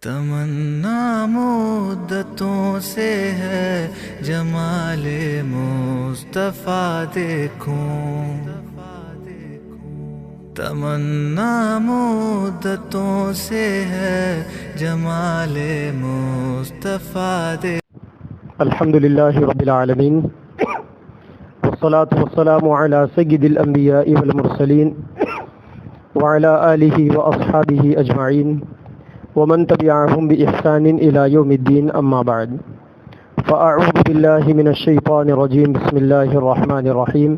تمنا مدتوں سے ہے جمال مصطفیٰ دیکھوں، تمنا مدتوں سے ہے جمال مصطفیٰ دیکھوں۔ الحمد للہ رب العالمین والصلاة والسلام على سید الانبیاء والمرسلین وعلى آلہ واصحابہ اجمعین ومن تبعهم بإحسان إلى يوم الدين أما بعد فأعوذ بالله من الشيطان الرجيم بسم الله الرحمن الرحيم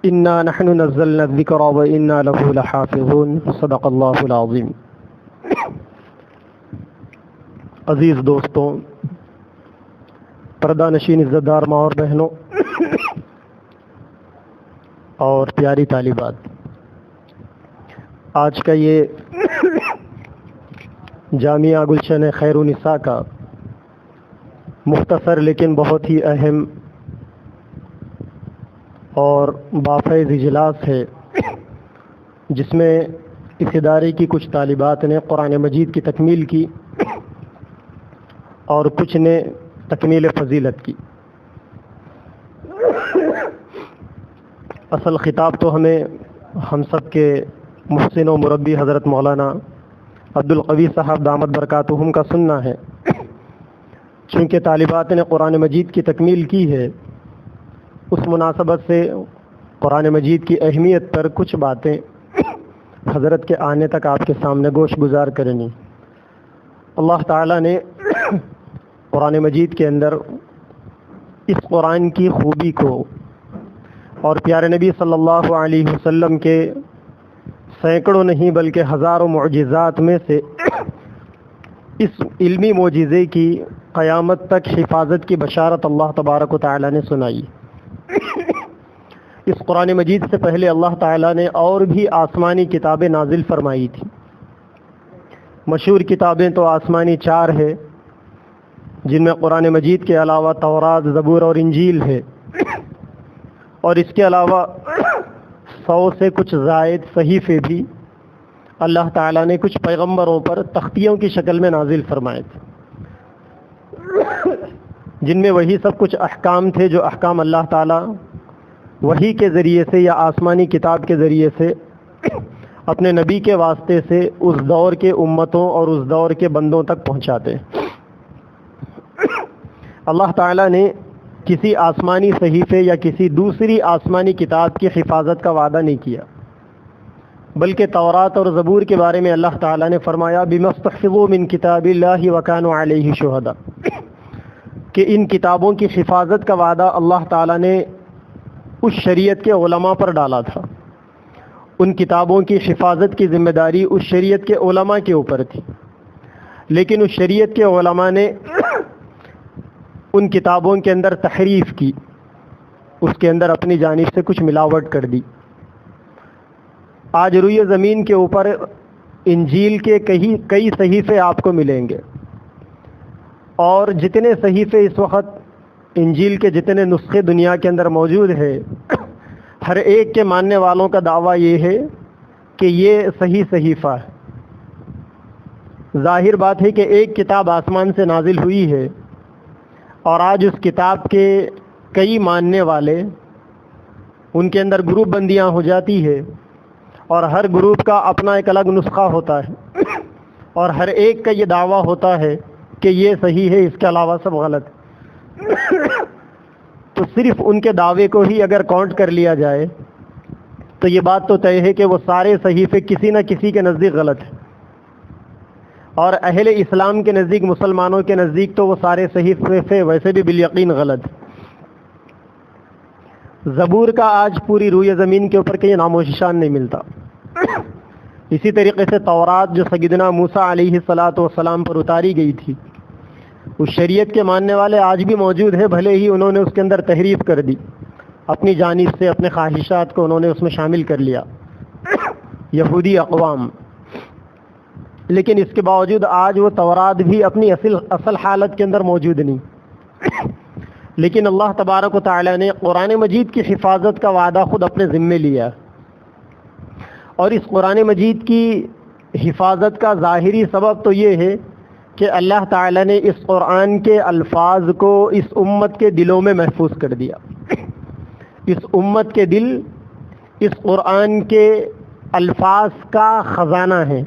إنا نحن نزلنا الذكر وإنا له لحافظون صدق الله العظيم۔ عزیز دوستوں، پردہ نشین عزت دار ماں اور بہنوں اور پیاری طالبات، آج کا یہ جامعہ گلشن خیر النساء کا مختصر لیکن بہت ہی اہم اور بافیض اجلاس ہے، جس میں اس ادارے کی کچھ طالبات نے قرآن مجید کی تکمیل کی اور کچھ نے تکمیل فضیلت کی۔ اصل خطاب تو ہمیں ہم سب کے محسن و مربی حضرت مولانا عبدالقوی صاحب دامت برکاتہم کا سننا ہے، چونکہ طالبات نے قرآن مجید کی تکمیل کی ہے، اس مناسبت سے قرآن مجید کی اہمیت پر کچھ باتیں حضرت کے آنے تک آپ کے سامنے گوش گزار کرنی۔ اللہ تعالیٰ نے قرآن مجید کے اندر اس قرآن کی خوبی کو اور پیارے نبی صلی اللہ علیہ وسلم کے سینکڑوں نہیں بلکہ ہزاروں معجزات میں سے اس علمی معجزے کی قیامت تک حفاظت کی بشارت اللہ تبارک و تعالیٰ نے سنائی۔ اس قرآن مجید سے پہلے اللہ تعالیٰ نے اور بھی آسمانی کتابیں نازل فرمائی تھیں۔ مشہور کتابیں تو آسمانی 4 ہے، جن میں قرآن مجید کے علاوہ تورات، زبور اور انجیل ہے، اور اس کے علاوہ 100 سے کچھ زائد صحیفے بھی اللہ تعالیٰ نے کچھ پیغمبروں پر تختیوں کی شکل میں نازل فرمائے تھے، جن میں وہی سب کچھ احکام تھے جو احکام اللہ تعالیٰ وحی کے ذریعے سے یا آسمانی کتاب کے ذریعے سے اپنے نبی کے واسطے سے اس دور کے امتوں اور اس دور کے بندوں تک پہنچاتے۔ اللہ تعالیٰ نے کسی آسمانی صحیفے یا کسی دوسری آسمانی کتاب کی حفاظت کا وعدہ نہیں کیا، بلکہ تورات اور زبور کے بارے میں اللہ تعالیٰ نے فرمایا بِمَسْتَحْفِظُوا مِن کِتَابِ اللَّهِ وَكَانُوا عَلَيْهِ شُهَدَاءَ، کہ ان کتابوں کی حفاظت کا وعدہ اللہ تعالیٰ نے اس شریعت کے علماء پر ڈالا تھا۔ ان کتابوں کی حفاظت کی ذمہ داری اس شریعت کے علماء کے اوپر تھی، لیکن اس شریعت کے علماء نے ان کتابوں کے اندر تحریف کی، اس کے اندر اپنی جانب سے کچھ ملاوٹ کر دی۔ آج روئے زمین کے اوپر انجیل کے کئی صحیفے آپ کو ملیں گے، اور جتنے صحیفے اس وقت انجیل کے جتنے نسخے دنیا کے اندر موجود ہے، ہر ایک کے ماننے والوں کا دعویٰ یہ ہے کہ یہ صحیح صحیفہ ہے۔ ظاہر بات ہے کہ ایک کتاب آسمان سے نازل ہوئی ہے، اور آج اس کتاب کے کئی ماننے والے، ان کے اندر گروپ بندیاں ہو جاتی ہے، اور ہر گروپ کا اپنا ایک الگ نسخہ ہوتا ہے، اور ہر ایک کا یہ دعویٰ ہوتا ہے کہ یہ صحیح ہے، اس کے علاوہ سب غلط ہے۔ تو صرف ان کے دعوے کو ہی اگر کاؤنٹ کر لیا جائے تو یہ بات تو طے ہے کہ وہ سارے صحیفے کسی نہ کسی کے نزدیک غلط ہیں، اور اہل اسلام کے نزدیک، مسلمانوں کے نزدیک تو وہ سارے صحیفے ویسے بھی بالیقین غلط ہیں۔ زبور کا آج پوری روئے زمین کے اوپر کہیں نام و نشان نہیں ملتا۔ اسی طریقے سے تورات جو سیدنا موسیٰ علیہ السلام پر اتاری گئی تھی، اس شریعت کے ماننے والے آج بھی موجود ہیں، بھلے ہی انہوں نے اس کے اندر تحریف کر دی، اپنی جانب سے اپنے خواہشات کو انہوں نے اس میں شامل کر لیا، یہودی اقوام، لیکن اس کے باوجود آج وہ تورات بھی اپنی اصل حالت کے اندر موجود نہیں۔ لیکن اللہ تبارک و تعالیٰ نے قرآن مجید کی حفاظت کا وعدہ خود اپنے ذمے لیا، اور اس قرآن مجید کی حفاظت کا ظاہری سبب تو یہ ہے کہ اللہ تعالیٰ نے اس قرآن کے الفاظ کو اس امت کے دلوں میں محفوظ کر دیا. اس امت کے دل اس قرآن کے الفاظ کا خزانہ ہیں،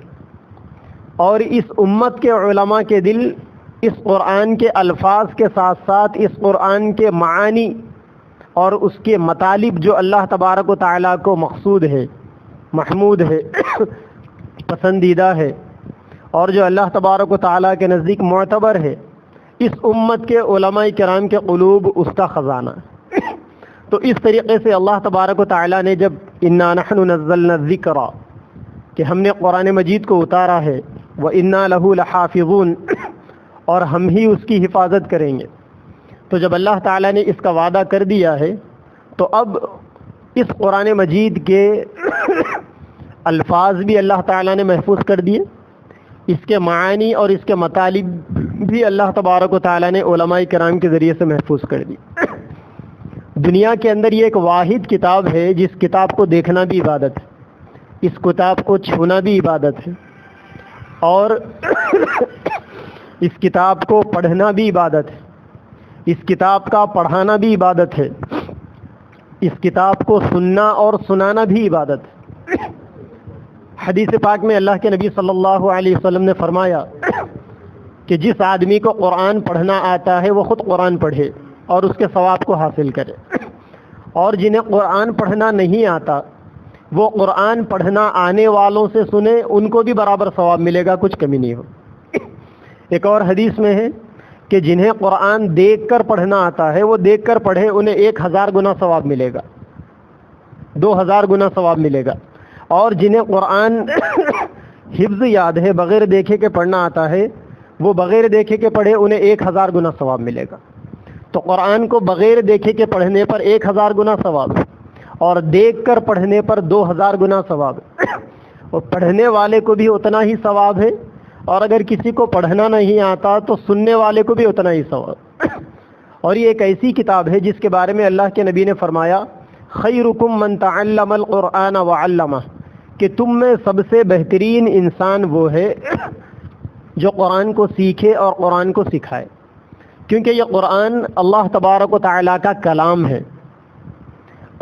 اور اس امت کے علماء کے دل اس قرآن کے الفاظ کے ساتھ ساتھ اس قرآن کے معانی اور اس کے مطالب جو اللہ تبارک و تعالیٰ کو مقصود ہے، محمود ہے، پسندیدہ ہے، اور جو اللہ تبارک و تعالیٰ کے نزدیک معتبر ہے، اس امت کے علماء کرام کے قلوب اس کا خزانہ ہے. تو اس طریقے سے اللہ تبارک و تعالیٰ نے جب انا نحن نزلنا الذکر کہ ہم نے قرآن مجید کو اتارا ہے، وَإِنَّا لَهُ لَحَافِظُونَ اور ہم ہی اس کی حفاظت کریں گے، تو جب اللہ تعالیٰ نے اس کا وعدہ کر دیا ہے تو اب اس قرآن مجید کے الفاظ بھی اللہ تعالیٰ نے محفوظ کر دیے، اس کے معانی اور اس کے مطالب بھی اللہ تبارک و تعالیٰ نے علماء کرام کے ذریعے سے محفوظ کر دی. دنیا کے اندر یہ ایک واحد کتاب ہے جس کتاب کو دیکھنا بھی عبادت ہے، اس کتاب کو چھونا بھی عبادت ہے، اور اس کتاب کو پڑھنا بھی عبادت ہے، اس کتاب کا پڑھانا بھی عبادت ہے، اس کتاب کو سننا اور سنانا بھی عبادت ہے. حدیث پاک میں اللہ کے نبی صلی اللہ علیہ وسلم نے فرمایا کہ جس آدمی کو قرآن پڑھنا آتا ہے وہ خود قرآن پڑھے اور اس کے ثواب کو حاصل کرے، اور جنہیں قرآن پڑھنا نہیں آتا وہ قرآن پڑھنا آنے والوں سے سنے، ان کو بھی برابر ثواب ملے گا، کچھ کمی نہیں ہو. ایک اور حدیث میں ہے کہ جنہیں قرآن دیکھ کر پڑھنا آتا ہے وہ دیکھ کر پڑھے، انہیں 1000 گنا ثواب ملے گا، 2000 گنا ثواب ملے گا، اور جنہیں قرآن حفظ یاد ہے، بغیر دیکھے کے پڑھنا آتا ہے، وہ بغیر دیکھے کے پڑھے، انہیں 1000 گنا ثواب ملے گا. تو قرآن کو بغیر دیکھے کے پڑھنے پر 1000 گنا ثواب، اور دیکھ کر پڑھنے پر 2000 گنا ثواب، اور پڑھنے والے کو بھی اتنا ہی ثواب ہے، اور اگر کسی کو پڑھنا نہیں آتا تو سننے والے کو بھی اتنا ہی ثواب. اور یہ ایک ایسی کتاب ہے جس کے بارے میں اللہ کے نبی نے فرمایا خیرکم من تعلم القرآن وعلمہ، کہ تم میں سب سے بہترین انسان وہ ہے جو قرآن کو سیکھے اور قرآن کو سکھائے، کیونکہ یہ قرآن اللہ تبارک و تعالیٰ کا کلام ہے،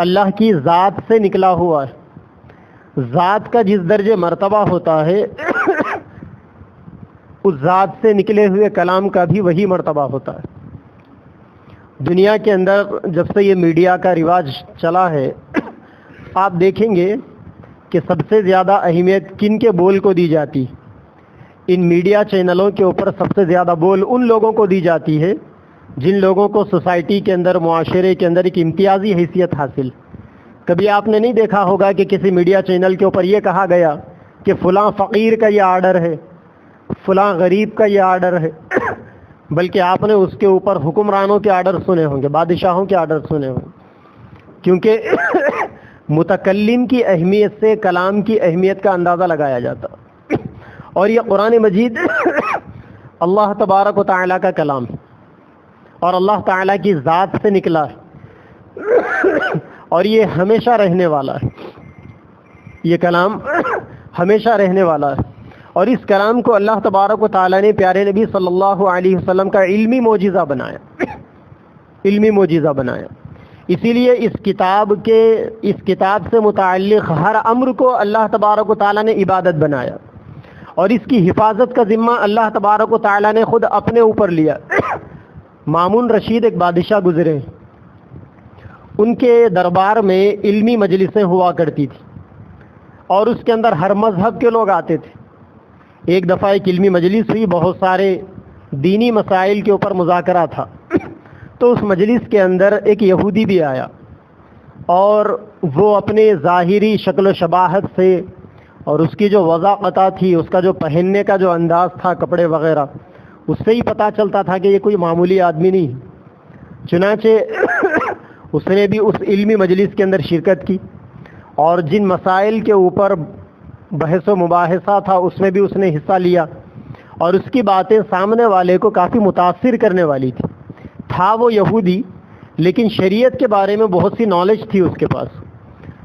اللہ کی ذات سے نکلا ہوا ہے. ذات کا جس درجے مرتبہ ہوتا ہے اس ذات سے نکلے ہوئے کلام کا بھی وہی مرتبہ ہوتا ہے. دنیا کے اندر جب سے یہ میڈیا کا رواج چلا ہے، آپ دیکھیں گے کہ سب سے زیادہ اہمیت کن کے بول کو دی جاتی. ان میڈیا چینلوں کے اوپر سب سے زیادہ بول ان لوگوں کو دی جاتی ہے جن لوگوں کو سوسائٹی کے اندر، معاشرے کے اندر ایک امتیازی حیثیت حاصل. کبھی آپ نے نہیں دیکھا ہوگا کہ کسی میڈیا چینل کے اوپر یہ کہا گیا کہ فلاں فقیر کا یہ آرڈر ہے، فلاں غریب کا یہ آرڈر ہے، بلکہ آپ نے اس کے اوپر حکمرانوں کے آرڈر سنے ہوں گے، بادشاہوں کے آرڈر سنے ہوں گے، کیونکہ متکلم کی اہمیت سے کلام کی اہمیت کا اندازہ لگایا جاتا. اور یہ قرآن مجید اللہ تبارک و تعالیٰ کا کلام ہے اور اللہ تعالیٰ کی ذات سے نکلا ہے، اور یہ ہمیشہ رہنے والا ہے. یہ کلام ہمیشہ رہنے والا ہے، اور اس کلام کو اللہ تبارک و تعالیٰ نے پیارے نبی صلی اللہ علیہ وسلم کا علمی معجزہ بنایا، علمی معجزہ بنایا. اسی لیے اس کتاب سے متعلق ہر امر کو اللہ تبارک و تعالیٰ نے عبادت بنایا، اور اس کی حفاظت کا ذمہ اللہ تبارک و تعالیٰ نے خود اپنے اوپر لیا. مامون رشید ایک بادشاہ گزرے، ان کے دربار میں علمی مجلسیں ہوا کرتی تھی، اور اس کے اندر ہر مذہب کے لوگ آتے تھے. ایک دفعہ ایک علمی مجلس ہوئی، بہت سارے دینی مسائل کے اوپر مذاکرہ تھا. تو اس مجلس کے اندر ایک یہودی بھی آیا، اور وہ اپنے ظاہری شکل و شباہت سے اور اس کی جو وضاحت تھی، اس کا جو پہننے کا جو انداز تھا، کپڑے وغیرہ، اس سے ہی پتہ چلتا تھا کہ یہ کوئی معمولی آدمی نہیں. چنانچہ اس نے بھی اس علمی مجلس کے اندر شرکت کی، اور جن مسائل کے اوپر بحث و مباحثہ تھا اس میں بھی اس نے حصہ لیا، اور اس کی باتیں سامنے والے کو کافی متاثر کرنے والی تھی. تھا وہ یہودی، لیکن شریعت کے بارے میں بہت سی نالج تھی اس کے پاس،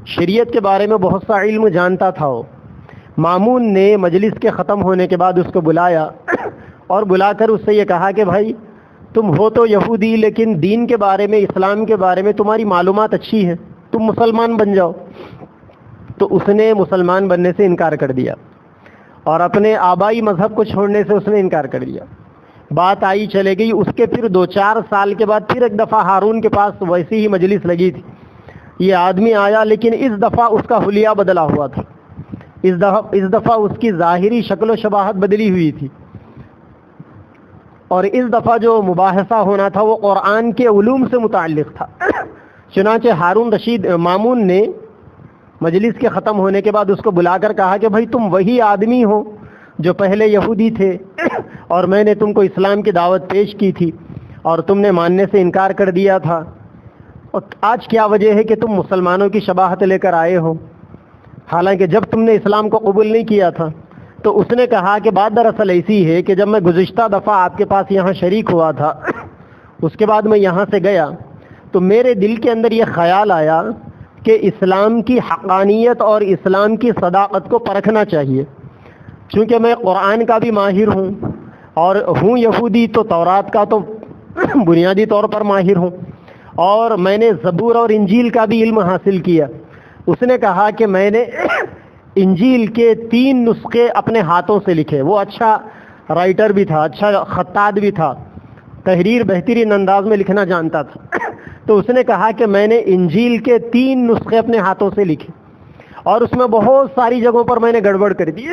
شریعت کے بارے میں بہت سا علم جانتا تھا وہ. مامون نے مجلس کے ختم ہونے کے بعد اس کو بلایا اور بلا کر اس سے یہ کہا کہ بھائی تم ہو تو یہودی لیکن دین کے بارے میں، اسلام کے بارے میں تمہاری معلومات اچھی ہے، تم مسلمان بن جاؤ۔ تو اس نے مسلمان بننے سے انکار کر دیا اور اپنے آبائی مذہب کو چھوڑنے سے اس نے انکار کر دیا۔ بات آئی چلے گئی، اس کے پھر 2-4 سال کے بعد پھر ایک دفعہ ہارون کے پاس ویسی ہی مجلس لگی تھی، یہ آدمی آیا لیکن اس دفعہ اس کا حلیہ بدلا ہوا تھا، اس دفعہ اس کی ظاہری شکل و شباہت بدلی ہوئی تھی، اور اس دفعہ جو مباحثہ ہونا تھا وہ قرآن کے علوم سے متعلق تھا۔ چنانچہ ہارون رشید مامون نے مجلس کے ختم ہونے کے بعد اس کو بلا کر کہا کہ بھائی تم وہی آدمی ہو جو پہلے یہودی تھے اور میں نے تم کو اسلام کی دعوت پیش کی تھی اور تم نے ماننے سے انکار کر دیا تھا، اور آج کیا وجہ ہے کہ تم مسلمانوں کی شباہت لے کر آئے ہو، حالانکہ جب تم نے اسلام کو قبول نہیں کیا تھا؟ تو اس نے کہا کہ بات دراصل ایسی ہے کہ جب میں گزشتہ دفعہ آپ کے پاس یہاں شریک ہوا تھا، اس کے بعد میں یہاں سے گیا تو میرے دل کے اندر یہ خیال آیا کہ اسلام کی حقانیت اور اسلام کی صداقت کو پرکھنا چاہیے، چونکہ میں قرآن کا بھی ماہر ہوں اور ہوں یہودی تو تورات کا تو بنیادی طور پر ماہر ہوں، اور میں نے زبور اور انجیل کا بھی علم حاصل کیا۔ اس نے کہا کہ میں نے انجیل کے 3 نسخے اپنے ہاتھوں سے لکھے، وہ اچھا رائٹر بھی تھا، اچھا خطاط بھی تھا، تحریر بہترین انداز میں لکھنا جانتا تھا۔ تو اس نے کہا کہ میں نے انجیل کے 3 نسخے اپنے ہاتھوں سے لکھے اور اس میں بہت ساری جگہوں پر میں نے گڑبڑ کر دی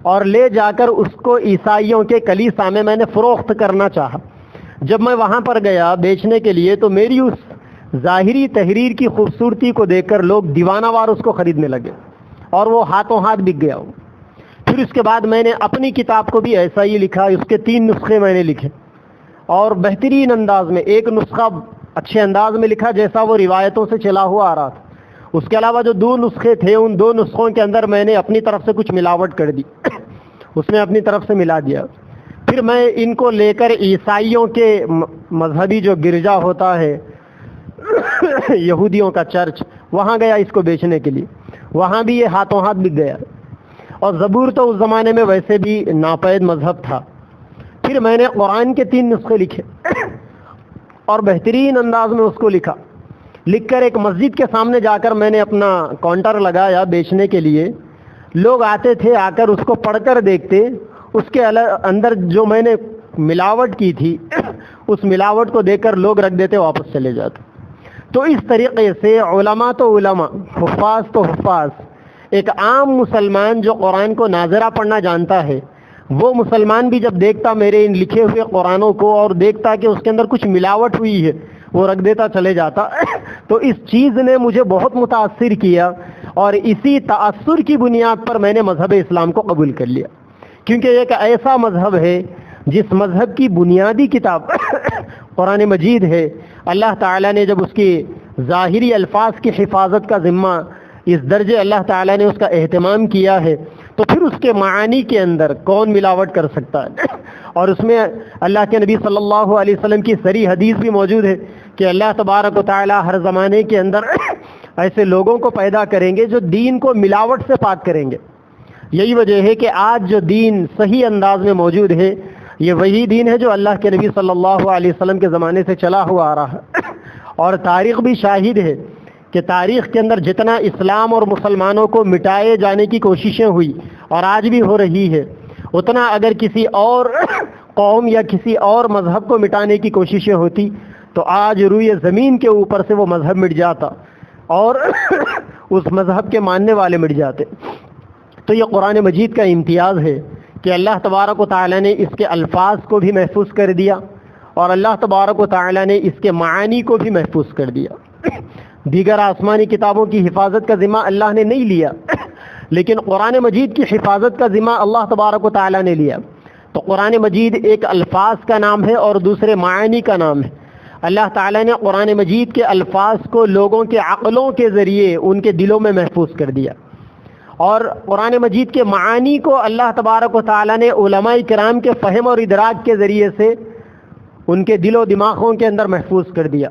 اور لے جا کر اس کو عیسائیوں کے کلیسا میں نے فروخت کرنا چاہا۔ جب میں وہاں پر گیا بیچنے کے لیے تو میری اس ظاہری تحریر کی خوبصورتی کو دیکھ کر لوگ دیوانہ وار اس کو خریدنے لگے اور وہ ہاتھوں ہاتھ بک گیا۔ پھر اس کے بعد میں نے اپنی کتاب کو بھی ایسا ہی لکھا، اس کے 3 نسخے میں نے لکھے اور بہترین انداز میں، ایک نسخہ اچھے انداز میں لکھا جیسا وہ روایتوں سے چلا ہوا آ رہا تھا، اس کے علاوہ جو 2 نسخے تھے ان 2 نسخوں کے اندر میں نے اپنی طرف سے کچھ ملاوٹ کر دی، اس نے اپنی طرف سے ملا دیا۔ پھر میں ان کو لے کر عیسائیوں کے مذہبی جو گرجا ہوتا ہے یہودیوں کا چرچ، وہاں گیا اس کو بیچنے کے لیے، وہاں بھی یہ ہاتھوں ہاتھ بک گیا، اور زبور تو اس زمانے میں ویسے بھی ناپید مذہب تھا۔ پھر میں نے قرآن کے 3 نسخے لکھے اور بہترین انداز میں اس کو لکھ کر ایک مسجد کے سامنے جا کر میں نے اپنا کاؤنٹر لگایا بیچنے کے لیے۔ لوگ آتے تھے، آ کر اس کو پڑھ کر دیکھتے، اس کے اندر جو میں نے ملاوٹ کی تھی اس ملاوٹ کو دیکھ کر لوگ رکھ دیتے، واپس چلے جاتے۔ تو اس طریقے سے علماء تو علماء، حفاظ تو حفاظ، ایک عام مسلمان جو قرآن کو ناظرہ پڑھنا جانتا ہے وہ مسلمان بھی جب دیکھتا میرے ان لکھے ہوئے قرآنوں کو اور دیکھتا کہ اس کے اندر کچھ ملاوٹ ہوئی ہے وہ رکھ دیتا، چلے جاتا۔ تو اس چیز نے مجھے بہت متاثر کیا اور اسی تأثر کی بنیاد پر میں نے مذہب اسلام کو قبول کر لیا، کیونکہ ایک ایسا مذہب ہے جس مذہب کی بنیادی کتاب قرآن مجید ہے۔ اللہ تعالیٰ نے جب اس کی ظاہری الفاظ کی حفاظت کا ذمہ اس درجے اللہ تعالیٰ نے اس کا اہتمام کیا ہے، تو پھر اس کے معانی کے اندر کون ملاوٹ کر سکتا ہے؟ اور اس میں اللہ کے نبی صلی اللہ علیہ وسلم کی صریح حدیث بھی موجود ہے کہ اللہ تبارک و تعالیٰ ہر زمانے کے اندر ایسے لوگوں کو پیدا کریں گے جو دین کو ملاوٹ سے پاک کریں گے۔ یہی وجہ ہے کہ آج جو دین صحیح انداز میں موجود ہے یہ وہی دین ہے جو اللہ کے نبی صلی اللہ علیہ وسلم کے زمانے سے چلا ہوا آ رہا ہے، اور تاریخ بھی شاہد ہے کہ تاریخ کے اندر جتنا اسلام اور مسلمانوں کو مٹائے جانے کی کوششیں ہوئی اور آج بھی ہو رہی ہے، اتنا اگر کسی اور قوم یا کسی اور مذہب کو مٹانے کی کوششیں ہوتی تو آج روئے زمین کے اوپر سے وہ مذہب مٹ جاتا اور اس مذہب کے ماننے والے مٹ جاتے۔ تو یہ قرآن مجید کا امتیاز ہے کہ اللہ تبارک و تعالیٰ نے اس کے الفاظ کو بھی محفوظ کر دیا اور اللہ تبارک و تعالیٰ نے اس کے معانی کو بھی محفوظ کر دیا۔ دیگر آسمانی کتابوں کی حفاظت کا ذمہ اللہ نے نہیں لیا، لیکن قرآن مجید کی حفاظت کا ذمہ اللہ تبارک و تعالیٰ نے لیا۔ تو قرآن مجید ایک الفاظ کا نام ہے اور دوسرے معانی کا نام ہے۔ اللہ تعالیٰ نے قرآن مجید کے الفاظ کو لوگوں کے عقلوں کے ذریعے ان کے دلوں میں محفوظ کر دیا، اور قرآن مجید کے معانی کو اللہ تبارک و تعالیٰ نے علماء کرام کے فہم اور ادراک کے ذریعے سے ان کے دل و دماغوں کے اندر محفوظ کر دیا۔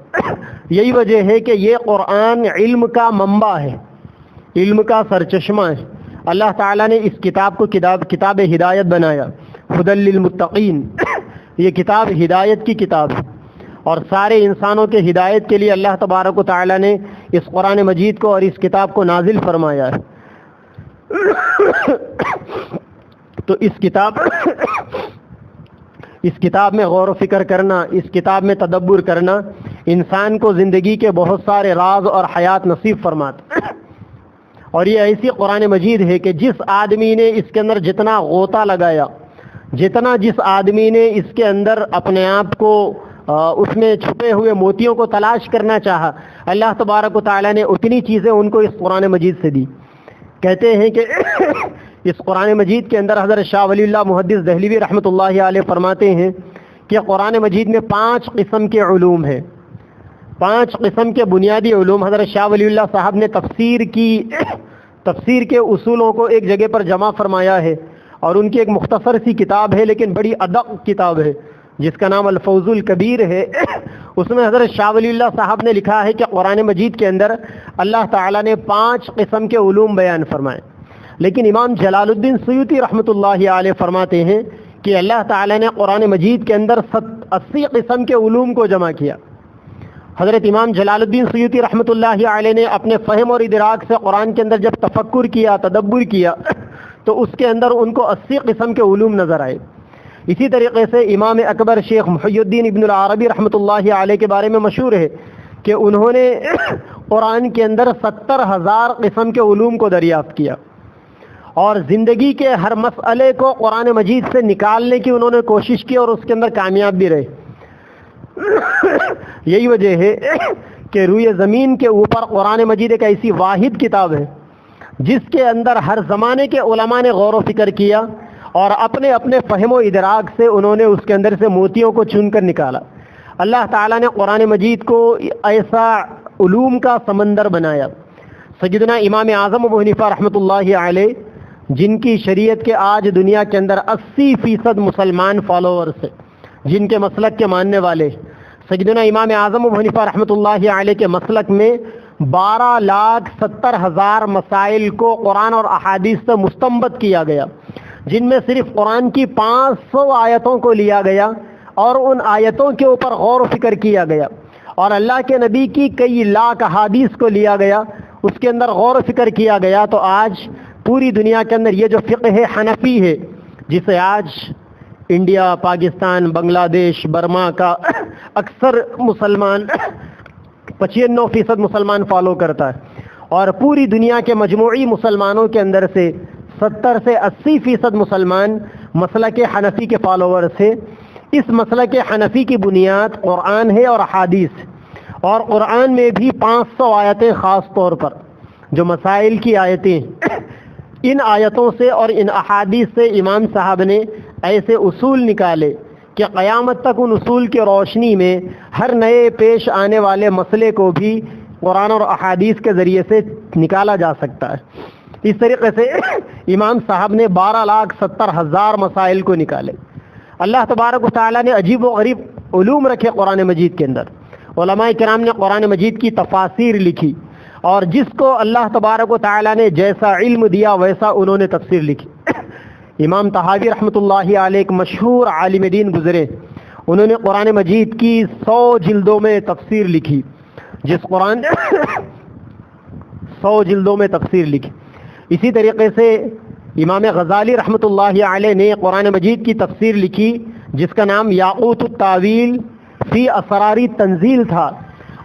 یہی وجہ ہے کہ یہ قرآن علم کا منبع ہے، علم کا سرچشمہ ہے۔ اللہ تعالیٰ نے اس کتاب کو کتاب ہدایت بنایا، ہدی للمتقین، یہ کتاب ہدایت کی کتاب ہے، اور سارے انسانوں کے ہدایت کے لیے اللہ تبارک و تعالیٰ نے اس قرآن مجید کو اور اس کتاب کو نازل فرمایا ہے۔ تو اس کتاب میں غور و فکر کرنا، اس کتاب میں تدبر کرنا انسان کو زندگی کے بہت سارے راز اور حیات نصیب فرماتا، اور یہ ایسی قرآن مجید ہے کہ جس آدمی نے اس کے اندر جتنا غوطہ لگایا، جس آدمی نے اس کے اندر اپنے آپ کو اس میں چھپے ہوئے موتیوں کو تلاش کرنا چاہا، اللہ تبارک و تعالیٰ نے اتنی چیزیں ان کو اس قرآن مجید سے دی۔ کہتے ہیں کہ اس قرآن مجید کے اندر حضرت شاہ ولی اللہ محدث دہلوی رحمۃ اللہ علیہ فرماتے ہیں کہ قرآن مجید میں 5 قسم کے علوم ہیں، 5 قسم کے بنیادی علوم حضرت شاہ ولی اللہ صاحب نے تفسیر کے اصولوں کو ایک جگہ پر جمع فرمایا ہے، اور ان کی ایک مختصر سی کتاب ہے لیکن بڑی ادق کتاب ہے جس کا نام الفوز الکبیر ہے۔ اس میں حضرت شاہ ولی اللہ صاحب نے لکھا ہے کہ قرآن مجید کے اندر اللہ تعالیٰ نے 5 قسم کے علوم بیان فرمائے، لیکن امام جلال الدین سیوطی رحمۃ اللہ علیہ فرماتے ہیں کہ اللہ تعالیٰ نے قرآن مجید کے اندر 80 قسم کے علوم کو جمع کیا۔ حضرت امام جلال الدین سیوطی رحمۃ اللہ علیہ نے اپنے فہم اور ادراک سے قرآن کے اندر جب تفکر کیا، تدبر کیا، تو اس کے اندر ان کو 80 قسم کے علوم نظر آئے۔ اسی طریقے سے امام اکبر شیخ محی الدین ابن العربی رحمۃ اللہ علیہ کے بارے میں مشہور ہے کہ انہوں نے قرآن کے اندر 70,000 قسم کے علوم کو دریافت کیا، اور زندگی کے ہر مسئلے کو قرآن مجید سے نکالنے کی انہوں نے کوشش کی اور اس کے اندر کامیاب بھی رہے۔ یہی وجہ ہے کہ روئے زمین کے اوپر قرآن مجید ایک ایسی واحد کتاب ہے جس کے اندر ہر زمانے کے علماء نے غور و فکر کیا، اور اپنے اپنے فہم و ادراک سے انہوں نے اس کے اندر سے موتیوں کو چن کر نکالا۔ اللہ تعالیٰ نے قرآن مجید کو ایسا علوم کا سمندر بنایا۔ سیدنا امام اعظم ابو حنیفہ رحمۃ اللہ علیہ، جن کی شریعت کے آج دنیا کے اندر 80% مسلمان فالوورز ہیں، جن کے مسلک کے ماننے والے، سیدنا امام اعظم ابو حنیفہ رحمۃ اللہ علیہ کے مسلک میں 12,70,000 مسائل کو قرآن اور احادیث سے مستنبط کیا گیا، جن میں صرف قرآن کی 500 آیتوں کو لیا گیا اور ان آیتوں کے اوپر غور و فکر کیا گیا، اور اللہ کے نبی کی کئی لاکھ احادیث کو لیا گیا، اس کے اندر غور و فکر کیا گیا۔ تو آج پوری دنیا کے اندر یہ جو فقہ حنفی ہے، جسے آج انڈیا، پاکستان، بنگلہ دیش، برما کا اکثر مسلمان 95% مسلمان فالو کرتا ہے، اور پوری دنیا کے مجموعی مسلمانوں کے اندر سے 70 سے 80% مسلمان مسلک حنفی کے فالوورز ہیں۔ اس مسلک حنفی کی بنیاد قرآن ہے اور احادیث، اور قرآن میں بھی 500 آیتیں خاص طور پر جو مسائل کی آیتیں، ان آیتوں سے اور ان احادیث سے امام صاحب نے ایسے اصول نکالے کہ قیامت تک ان اصول کی روشنی میں ہر نئے پیش آنے والے مسئلے کو بھی قرآن اور احادیث کے ذریعے سے نکالا جا سکتا ہے۔ اس طریقے سے امام صاحب نے 12,70,000 مسائل کو نکالے۔ اللہ تبارک و تعالیٰ نے عجیب و غریب علوم رکھے قرآن مجید کے اندر۔ علماء کرام نے قرآن مجید کی تفاسیر لکھی، اور جس کو اللہ تبارک و تعالیٰ نے جیسا علم دیا ویسا انہوں نے تفسیر لکھی۔ امام طحاوی رحمۃ اللہ علیہ ایک مشہور عالم دین گزرے، انہوں نے قرآن مجید کی 100 جلدوں میں تفسیر لکھی، 100 جلدوں میں تفسیر لکھی۔ اسی طریقے سے امام غزالی رحمۃ اللہ علیہ نے قرآن مجید کی تفسیر لکھی جس کا نام یاقوت التاویل فی اسرار تنزیل تھا۔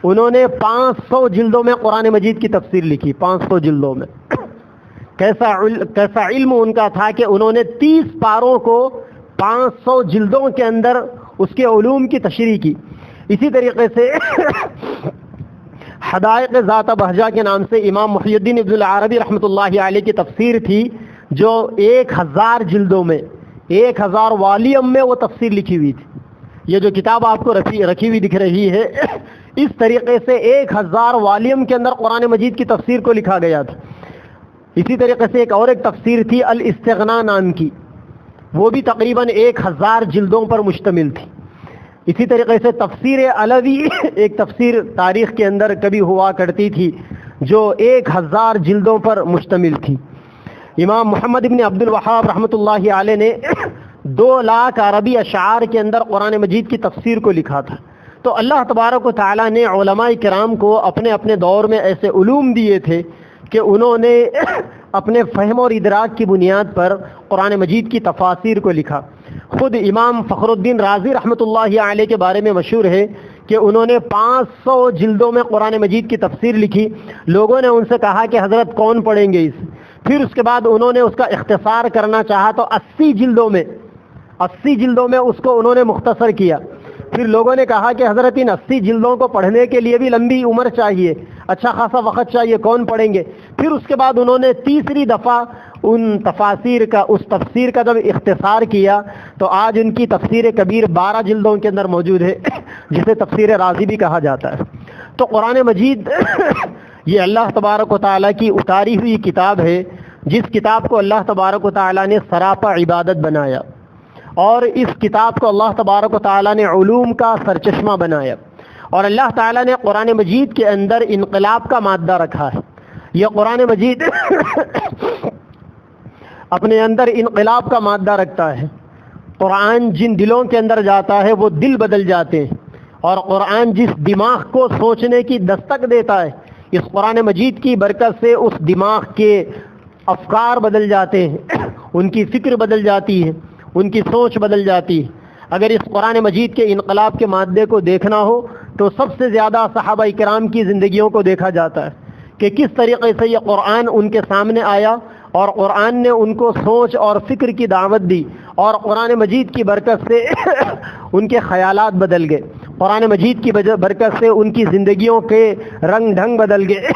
انہوں نے 500 جلدوں میں قرآن مجید کی تفسیر لکھی، 500 جلدوں میں۔ کیسا علم ان کا تھا کہ انہوں نے 30 پاروں کو 500 جلدوں کے اندر اس کے علوم کی تشریح کی۔ اسی طریقے سے حدائق ذات بہجہ کے نام سے امام محی الدین ابن العربی رحمۃ اللہ علیہ کی تفسیر تھی، جو 1000 جلدوں میں 1000 والیوم میں وہ تفسیر لکھی ہوئی تھی۔ یہ جو کتاب آپ کو رکھی ہوئی دکھ رہی ہے، اس طریقے سے 1000 والیوم کے اندر قرآن مجید کی تفسیر کو لکھا گیا تھا۔ اسی طریقے سے ایک تفسیر تھی الاستغنا نام کی، وہ بھی تقریباً 1000 جلدوں پر مشتمل تھی۔ اسی طریقے سے تفسیر علوی ایک تفسیر تاریخ کے اندر کبھی ہوا کرتی تھی جو 1000 جلدوں پر مشتمل تھی۔ امام محمد ابن عبد الوہاب رحمۃ اللہ علیہ نے 2 لاکھ عربی اشعار کے اندر قرآن مجید کی تفسیر کو لکھا تھا. تو اللہ تبارک و تعالیٰ نے علماء کرام کو اپنے اپنے دور میں ایسے علوم دیے تھے کہ انہوں نے اپنے فہم اور ادراک کی بنیاد پر قرآن مجید کی تفاسیر کو لکھا. خود امام فخر الدین رازی رحمۃ اللہ علیہ کے بارے میں مشہور ہے کہ انہوں نے 500 جلدوں میں قرآن مجید کی تفسیر لکھی. لوگوں نے ان سے کہا کہ حضرت کون پڑھیں گے اس؟ پھر اس کے بعد انہوں نے اس کا اختصار کرنا چاہا تو 80 جلدوں میں اس کو انہوں نے مختصر کیا. پھر لوگوں نے کہا کہ حضرت ان 80 جلدوں کو پڑھنے کے لیے بھی لمبی عمر چاہیے، اچھا خاصا وقت چاہیے، کون پڑھیں گے؟ پھر اس کے بعد انہوں نے تیسری دفعہ ان تفسیر کا جب اختصار کیا تو آج ان کی تفسیر کبیر 12 جلدوں کے اندر موجود ہے، جسے تفسیر رازی بھی کہا جاتا ہے. تو قرآن مجید یہ اللہ تبارک و تعالیٰ کی اتاری ہوئی کتاب ہے، جس کتاب کو اللہ تبارک و تعالیٰ نے سراپا عبادت بنایا، اور اس کتاب کو اللہ تبارک و تعالیٰ نے علوم کا سرچشمہ بنایا. اور اللہ تعالیٰ نے قرآن مجید کے اندر انقلاب کا مادہ رکھا ہے. یہ قرآن مجید اپنے اندر انقلاب کا مادہ رکھتا ہے. قرآن جن دلوں کے اندر جاتا ہے وہ دل بدل جاتے ہیں، اور قرآن جس دماغ کو سوچنے کی دستک دیتا ہے، اس قرآن مجید کی برکت سے اس دماغ کے افکار بدل جاتے ہیں، ان کی فکر بدل جاتی ہے، ان کی سوچ بدل جاتی ہے. اگر اس قرآن مجید کے انقلاب کے مادے کو دیکھنا ہو تو سب سے زیادہ صحابہ کرام کی زندگیوں کو دیکھا جاتا ہے کہ کس طریقے سے یہ قرآن ان کے سامنے آیا، اور قرآن نے ان کو سوچ اور فکر کی دعوت دی، اور قرآن مجید کی برکت سے ان کے خیالات بدل گئے، قرآن مجید کی برکت سے ان کی زندگیوں کے رنگ ڈھنگ بدل گئے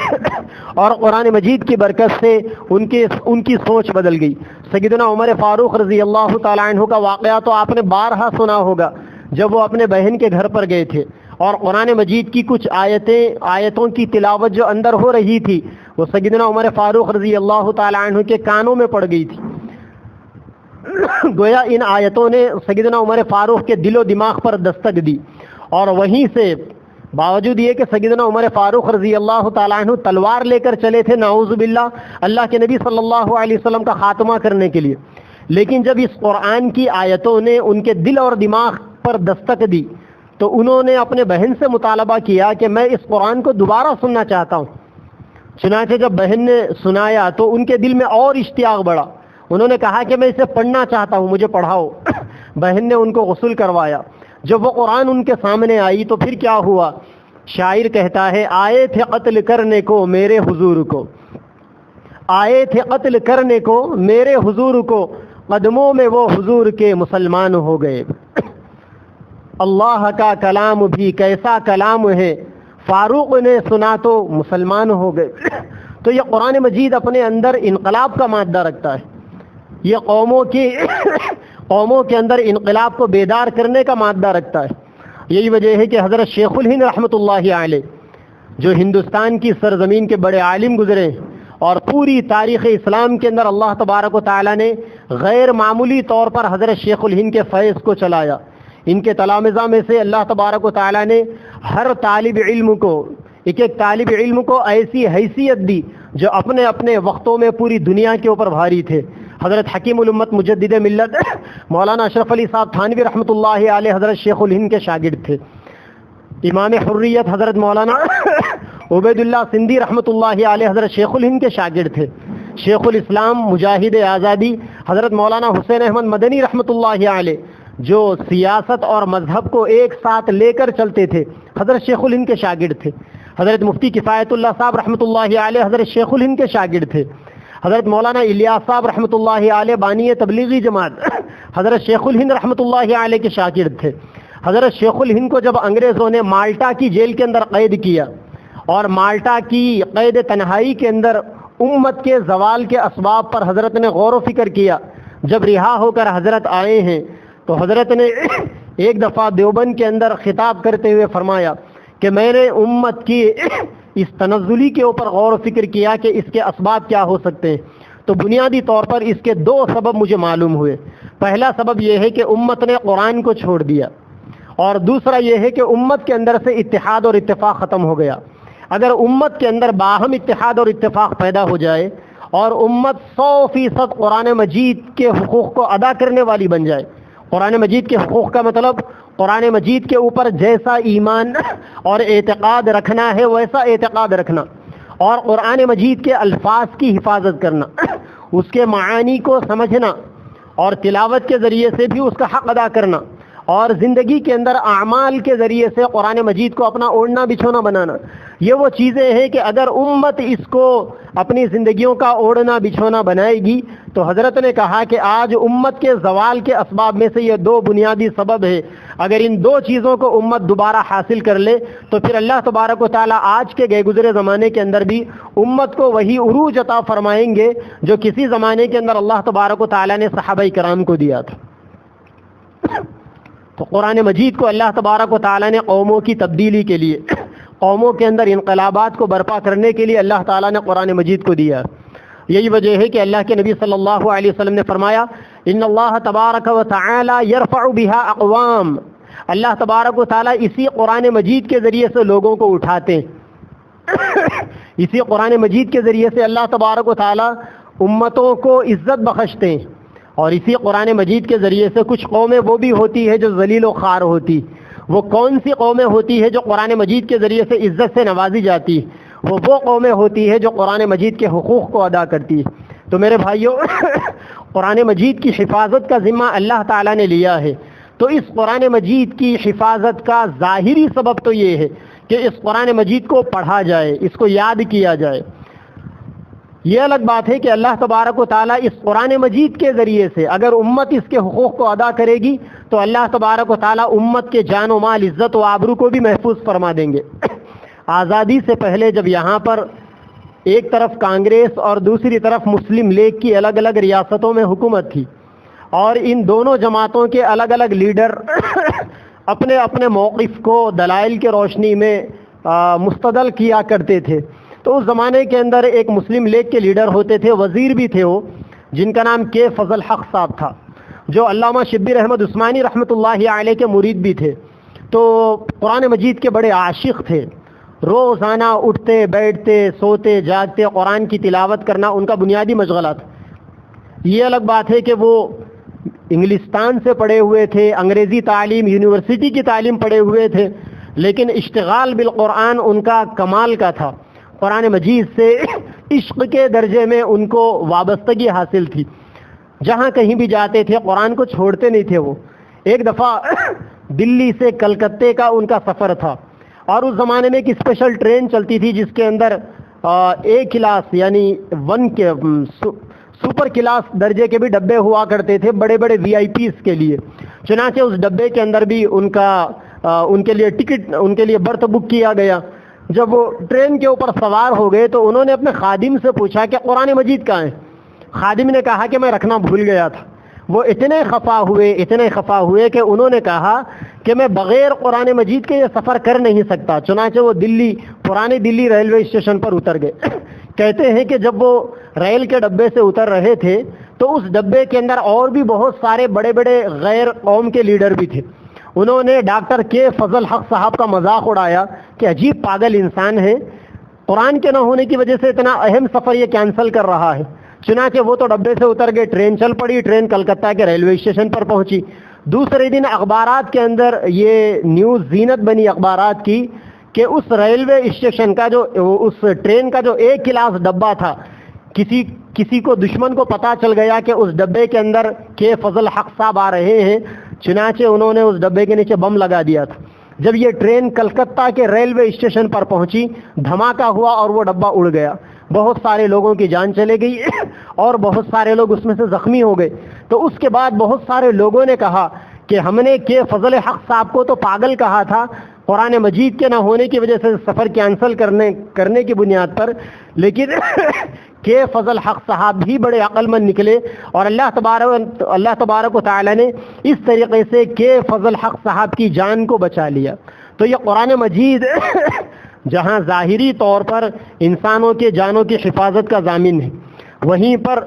اور قرآن مجید کی برکت سے ان کی سوچ بدل گئی. سیدنا عمر فاروق رضی اللہ تعالیٰ عنہ کا واقعہ تو آپ نے بارہا سنا ہوگا. جب وہ اپنے بہن کے گھر پر گئے تھے اور قرآن مجید کی کچھ آیتوں کی تلاوت جو اندر ہو رہی تھی وہ سیدنا عمر فاروق رضی اللہ تعالیٰ عنہ کے کانوں میں پڑ گئی تھی. گویا ان آیتوں نے سیدنا عمر فاروق کے دل و دماغ پر دستک دی، اور وہیں سے باوجود یہ کہ سیدنا عمر فاروق رضی اللہ تعالیٰ عنہ تلوار لے کر چلے تھے نعوذ باللہ اللہ کے نبی صلی اللہ علیہ وسلم کا خاتمہ کرنے کے لیے، لیکن جب اس قرآن کی آیتوں نے ان کے دل اور دماغ پر دستک دی تو انہوں نے اپنے بہن سے مطالبہ کیا کہ میں اس قرآن کو دوبارہ سننا چاہتا ہوں. چنانچہ جب بہن نے سنایا تو ان کے دل میں اور اشتیاق بڑھا. انہوں نے کہا کہ میں اسے پڑھنا چاہتا ہوں، مجھے پڑھاؤ. بہن نے ان کو غسل کروایا. جب وہ قرآن ان کے سامنے آئی تو پھر کیا ہوا؟ شاعر کہتا ہے آئے تھے قتل کرنے کو میرے حضور کو، آئے تھے قتل کرنے کو میرے حضور کو، قدموں میں وہ حضور کے مسلمان ہو گئے. اللہ کا کلام بھی کیسا کلام ہے، فاروق نے سنا تو مسلمان ہو گئے. تو یہ قرآن مجید اپنے اندر انقلاب کا مادہ رکھتا ہے. یہ قوموں کے اندر انقلاب کو بیدار کرنے کا مادہ رکھتا ہے. یہی وجہ ہے کہ حضرت شیخ الہند رحمۃ اللہ علیہ جو ہندوستان کی سرزمین کے بڑے عالم گزرے اور پوری تاریخ اسلام کے اندر اللہ تبارک و تعالیٰ نے غیر معمولی طور پر حضرت شیخ الہند کے فیض کو چلایا. ان کے تلامذہ میں سے اللہ تبارک و تعالیٰ نے ہر طالب علم کو ایک طالب علم کو ایسی حیثیت دی جو اپنے اپنے وقتوں میں پوری دنیا کے اوپر بھاری تھے. حضرت حکیم الامت مجدد ملت مولانا اشرف علی صاحب تھانوی رحمۃ اللہ علیہ حضرت شیخ الہند کے شاگرد تھے. امام حریت حضرت مولانا عبید اللہ سندھی رحمۃ اللہ علیہ حضرت شیخ الہند کے شاگرد تھے. شیخ الاسلام مجاہد آزادی حضرت مولانا حسین احمد مدنی رحمۃ اللہ علیہ جو سیاست اور مذہب کو ایک ساتھ لے کر چلتے تھے حضرت شیخ الہند کے شاگرد تھے. حضرت مفتی کفایت اللہ صاحب رحمۃ اللہ علیہ حضرت شیخ الہند کے شاگرد تھے. حضرت مولانا الیاس صاحب رحمۃ اللہ علیہ بانی تبلیغی جماعت حضرت شیخ الہند رحمۃ اللہ علیہ کے شاگرد تھے. حضرت شیخ الہند کو جب انگریزوں نے مالٹا کی جیل کے اندر قید کیا اور مالٹا کی قید تنہائی کے اندر امت کے زوال کے اسباب پر حضرت نے غور و فکر کیا، جب رہا ہو کر حضرت آئے ہیں تو حضرت نے ایک دفعہ دیوبند کے اندر خطاب کرتے ہوئے فرمایا کہ میں نے امت کی اس تنزلی کے اوپر غور و فکر کیا کہ اس کے اسباب کیا ہو سکتے ہیں. تو بنیادی طور پر اس کے 2 سبب مجھے معلوم ہوئے. پہلا سبب یہ ہے کہ امت نے قرآن کو چھوڑ دیا، اور دوسرا یہ ہے کہ امت کے اندر سے اتحاد اور اتفاق ختم ہو گیا. اگر امت کے اندر باہم اتحاد اور اتفاق پیدا ہو جائے اور امت 100% قرآن مجید کے حقوق کو ادا کرنے والی بن جائے. قرآن مجید کے حقوق کا مطلب قرآن مجید کے اوپر جیسا ایمان اور اعتقاد رکھنا ہے ویسا اعتقاد رکھنا، اور قرآن مجید کے الفاظ کی حفاظت کرنا، اس کے معانی کو سمجھنا اور تلاوت کے ذریعے سے بھی اس کا حق ادا کرنا، اور زندگی کے اندر اعمال کے ذریعے سے قرآن مجید کو اپنا اوڑھنا بچھونا بنانا. یہ وہ چیزیں ہیں کہ اگر امت اس کو اپنی زندگیوں کا اوڑھنا بچھونا بنائے گی تو حضرت نے کہا کہ آج امت کے زوال کے اسباب میں سے یہ 2 بنیادی سبب ہے. اگر ان 2 چیزوں کو امت دوبارہ حاصل کر لے تو پھر اللہ تبارک و تعالیٰ آج کے گئے گزرے زمانے کے اندر بھی امت کو وہی عروج عطا فرمائیں گے جو کسی زمانے کے اندر اللہ تبارک و تعالیٰ نے صحابہ کرام کو دیا تھا. تو قرآن مجید کو اللہ تبارک و تعالیٰ نے قوموں کی تبدیلی کے لیے، قوموں کے اندر انقلابات کو برپا کرنے کے لیے اللہ تعالیٰ نے قرآن مجید کو دیا. یہی وجہ ہے کہ اللہ کے نبی صلی اللہ علیہ وسلم نے فرمایا ان اللہ تبارک و تعالیٰ یرفع بها اقوام، اللہ تبارک و تعالیٰ اسی قرآن مجید کے ذریعے سے لوگوں کو اٹھاتے ہیں. اسی قرآن مجید کے ذریعے سے اللہ تبارک و تعالیٰ امتوں کو عزت بخشتے ہیں، اور اسی قرآن مجید کے ذریعے سے کچھ قومیں وہ بھی ہوتی ہے جو ذلیل و خوار ہوتی. وہ کون سی قومیں ہوتی ہے جو قرآن مجید کے ذریعے سے عزت سے نوازی جاتی؟ وہ قومیں ہوتی ہے جو قرآن مجید کے حقوق کو ادا کرتی ہے. تو میرے بھائیوں قرآن مجید کی حفاظت کا ذمہ اللہ تعالیٰ نے لیا ہے. تو اس قرآن مجید کی حفاظت کا ظاہری سبب تو یہ ہے کہ اس قرآن مجید کو پڑھا جائے، اس کو یاد کیا جائے. یہ الگ بات ہے کہ اللہ تبارک و تعالیٰ اس قرآن مجید کے ذریعے سے اگر امت اس کے حقوق کو ادا کرے گی تو اللہ تبارک و تعالیٰ امت کے جان و مال، عزت و آبرو کو بھی محفوظ فرما دیں گے. آزادی سے پہلے جب یہاں پر ایک طرف کانگریس اور دوسری طرف مسلم لیگ کی الگ الگ ریاستوں میں حکومت تھی، اور ان دونوں جماعتوں کے الگ الگ لیڈر اپنے اپنے موقف کو دلائل کے روشنی میں مستدل کیا کرتے تھے، تو اس زمانے کے اندر ایک مسلم لیگ کے لیڈر ہوتے تھے، وزیر بھی تھے وہ، جن کا نام کے فضل حق صاحب تھا، جو علامہ شبیر احمد عثمانی رحمۃ اللہ علیہ کے مرید بھی تھے. تو قرآن مجید کے بڑے عاشق تھے، روزانہ اٹھتے بیٹھتے سوتے جاگتے قرآن کی تلاوت کرنا ان کا بنیادی مشغلہ تھا. یہ الگ بات ہے کہ وہ انگلستان سے پڑھے ہوئے تھے، انگریزی تعلیم، یونیورسٹی کی تعلیم پڑھے ہوئے تھے، لیکن اشتغال بالقرآن ان کا کمال کا تھا. قرآن مجید سے عشق کے درجے میں ان کو وابستگی حاصل تھی. جہاں کہیں بھی جاتے تھے قرآن کو چھوڑتے نہیں تھے. وہ ایک دفعہ دلی سے کلکتے کا ان کا سفر تھا، اور اس زمانے میں ایک اسپیشل ٹرین چلتی تھی جس کے اندر اے کلاس یعنی 1 کے سپر کلاس درجے کے بھی ڈبے ہوا کرتے تھے بڑے بڑے VIP کے لیے. چنانچہ اس ڈبے کے اندر بھی ان کے لیے ٹکٹ، ان کے لیے برتھ بک کیا گیا. جب وہ ٹرین کے اوپر سوار ہو گئے تو انہوں نے اپنے خادم سے پوچھا کہ قرآن مجید کہاں ہے؟ خادم نے کہا کہ میں رکھنا بھول گیا تھا. وہ اتنے خفا ہوئے کہ انہوں نے کہا کہ میں بغیر قرآن مجید کے یہ سفر کر نہیں سکتا. چنانچہ وہ پرانے دلی ریلوے اسٹیشن پر اتر گئے. کہتے ہیں کہ جب وہ ریل کے ڈبے سے اتر رہے تھے تو اس ڈبے کے اندر اور بھی بہت سارے بڑے بڑے غیر قوم کے لیڈر بھی تھے. انہوں نے ڈاکٹر کے فضل حق صاحب کا مذاق اڑایا کہ عجیب پاگل انسان ہے، قرآن کے نہ ہونے کی وجہ سے اتنا اہم سفر یہ کینسل کر رہا ہے. چنانچہ وہ تو ڈبے سے اتر گئے، ٹرین چل پڑی، ٹرین کلکتہ کے ریلوے اسٹیشن پر پہنچی. دوسرے دن اخبارات کے اندر یہ نیوز زینت بنی اخبارات کی کہ اس ریلوے اسٹیشن کا اس ٹرین کا جو 1 کلاس ڈبہ تھا، کسی کو دشمن کو پتا چل گیا کہ اس ڈبے کے اندر کے فضل حق صاحب آ رہے ہیں. چنانچہ انہوں نے اس ڈبے کے نیچے بم لگا دیا تھا. جب یہ ٹرین کلکتہ کے ریلوے اسٹیشن پر پہنچی، دھماکہ ہوا اور وہ ڈبہ اڑ گیا. بہت سارے لوگوں کی جان چلے گئی اور بہت سارے لوگ اس میں سے زخمی ہو گئے. تو اس کے بعد بہت سارے لوگوں نے کہا کہ ہم نے کہ فضل حق صاحب کو تو پاگل کہا تھا قرآن مجید کے نہ ہونے کی وجہ سے سفر کینسل کرنے کی بنیاد پر، لیکن کہ فضل حق صاحب بھی بڑے عقل مند نکلے اور اللہ تبارک و تعالی نے اس طریقے سے کہ فضل حق صاحب کی جان کو بچا لیا. تو یہ قرآن مجید جہاں ظاہری طور پر انسانوں کے جانوں کی حفاظت کا ضامن ہے، وہیں پر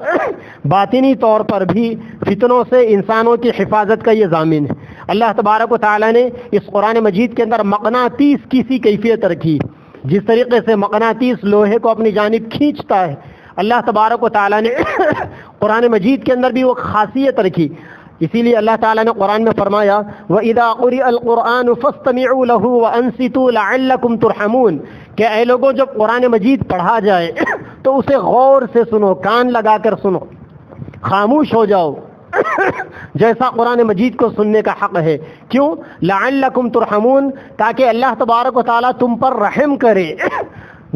باطنی طور پر بھی فتنوں سے انسانوں کی حفاظت کا یہ ضامن ہے. اللہ تبارک و تعالی نے اس قرآن مجید کے اندر مقناطیس کی سی کیفیت رکھی. جس طریقے سے مقناطیس لوہے کو اپنی جانب کھینچتا ہے، اللہ تبارک و تعالیٰ نے قرآن مجید کے اندر بھی وہ خاصیت رکھی، اسی لیے اللہ تعالیٰ نے قرآن میں فرمایا وَإِذَا قُرِئَ الْقُرْآنُ فَاسْتَمِعُوا لَهُ وَأَنصِتُوا لَعَلَّكُمْ تُرْحَمُونَ کہ اے لوگوں جب قرآن مجید پڑھا جائے تو اسے غور سے سنو، کان لگا کر سنو، خاموش ہو جاؤ جیسا قرآن مجید کو سننے کا حق ہے۔ کیوں؟ لعلکم ترحمون، تاکہ اللہ تبارک و تعالیٰ تم پر رحم کرے۔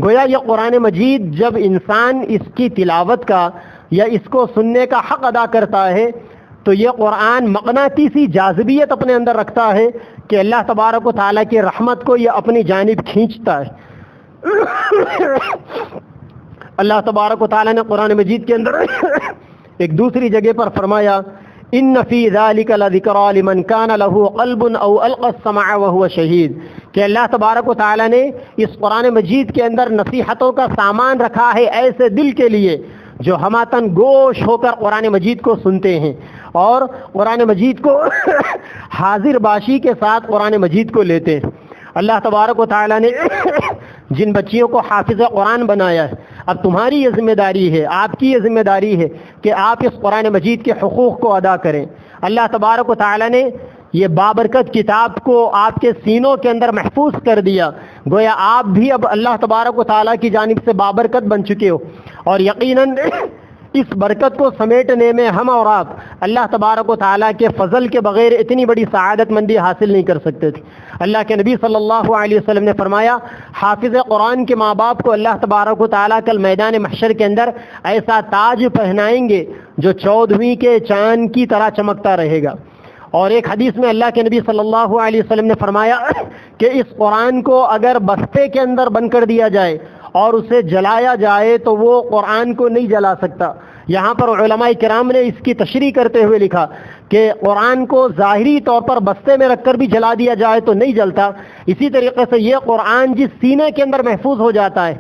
گویا یہ قرآن مجید جب انسان اس کی تلاوت کا یا اس کو سننے کا حق ادا کرتا ہے تو یہ قرآن مقناطیسی جاذبیت اپنے اندر رکھتا ہے کہ اللہ تبارک و تعالیٰ کی رحمت کو یہ اپنی جانب کھینچتا ہے۔ اللہ تبارک و تعالیٰ نے قرآن مجید کے اندر ایک دوسری جگہ پر فرمایا ان فی ذلک لذکری لمن کان له قلب او القى السمع وهو شہید کہ اللہ تبارک و تعالیٰ نے اس قرآن مجید کے اندر نصیحتوں کا سامان رکھا ہے ایسے دل کے لیے جو ہماتن گوش ہو کر قرآن مجید کو سنتے ہیں اور قرآن مجید کو حاضر باشی کے ساتھ قرآن مجید کو لیتے ہیں۔ اللہ تبارک و تعالیٰ نے جن بچیوں کو حافظ قرآن بنایا ہے، اب تمہاری یہ ذمہ داری ہے، آپ کی یہ ذمہ داری ہے کہ آپ اس قرآن مجید کے حقوق کو ادا کریں۔ اللہ تبارک و تعالیٰ نے یہ بابرکت کتاب کو آپ کے سینوں کے اندر محفوظ کر دیا، گویا آپ بھی اب اللہ تبارک و تعالیٰ کی جانب سے بابرکت بن چکے ہو، اور یقیناً اس برکت کو سمیٹنے میں ہم اور آپ اللہ تبارک و تعالیٰ کے فضل کے بغیر اتنی بڑی سعادت مندی حاصل نہیں کر سکتے تھے۔ اللہ کے نبی صلی اللہ علیہ وسلم نے فرمایا حافظ قرآن کے ماں باپ کو اللہ تبارک و تعالیٰ کل میدان محشر کے اندر ایسا تاج پہنائیں گے جو 14ویں کے چاند کی طرح چمکتا رہے گا۔ اور ایک حدیث میں اللہ کے نبی صلی اللہ علیہ وسلم نے فرمایا کہ اس قرآن کو اگر بستے کے اندر بند کر دیا جائے اور اسے جلایا جائے تو وہ قرآن کو نہیں جلا سکتا۔ یہاں پر علماء کرام نے اس کی تشریح کرتے ہوئے لکھا کہ قرآن کو ظاہری طور پر بستے میں رکھ کر بھی جلا دیا جائے تو نہیں جلتا، اسی طریقے سے یہ قرآن جس سینے کے اندر محفوظ ہو جاتا ہے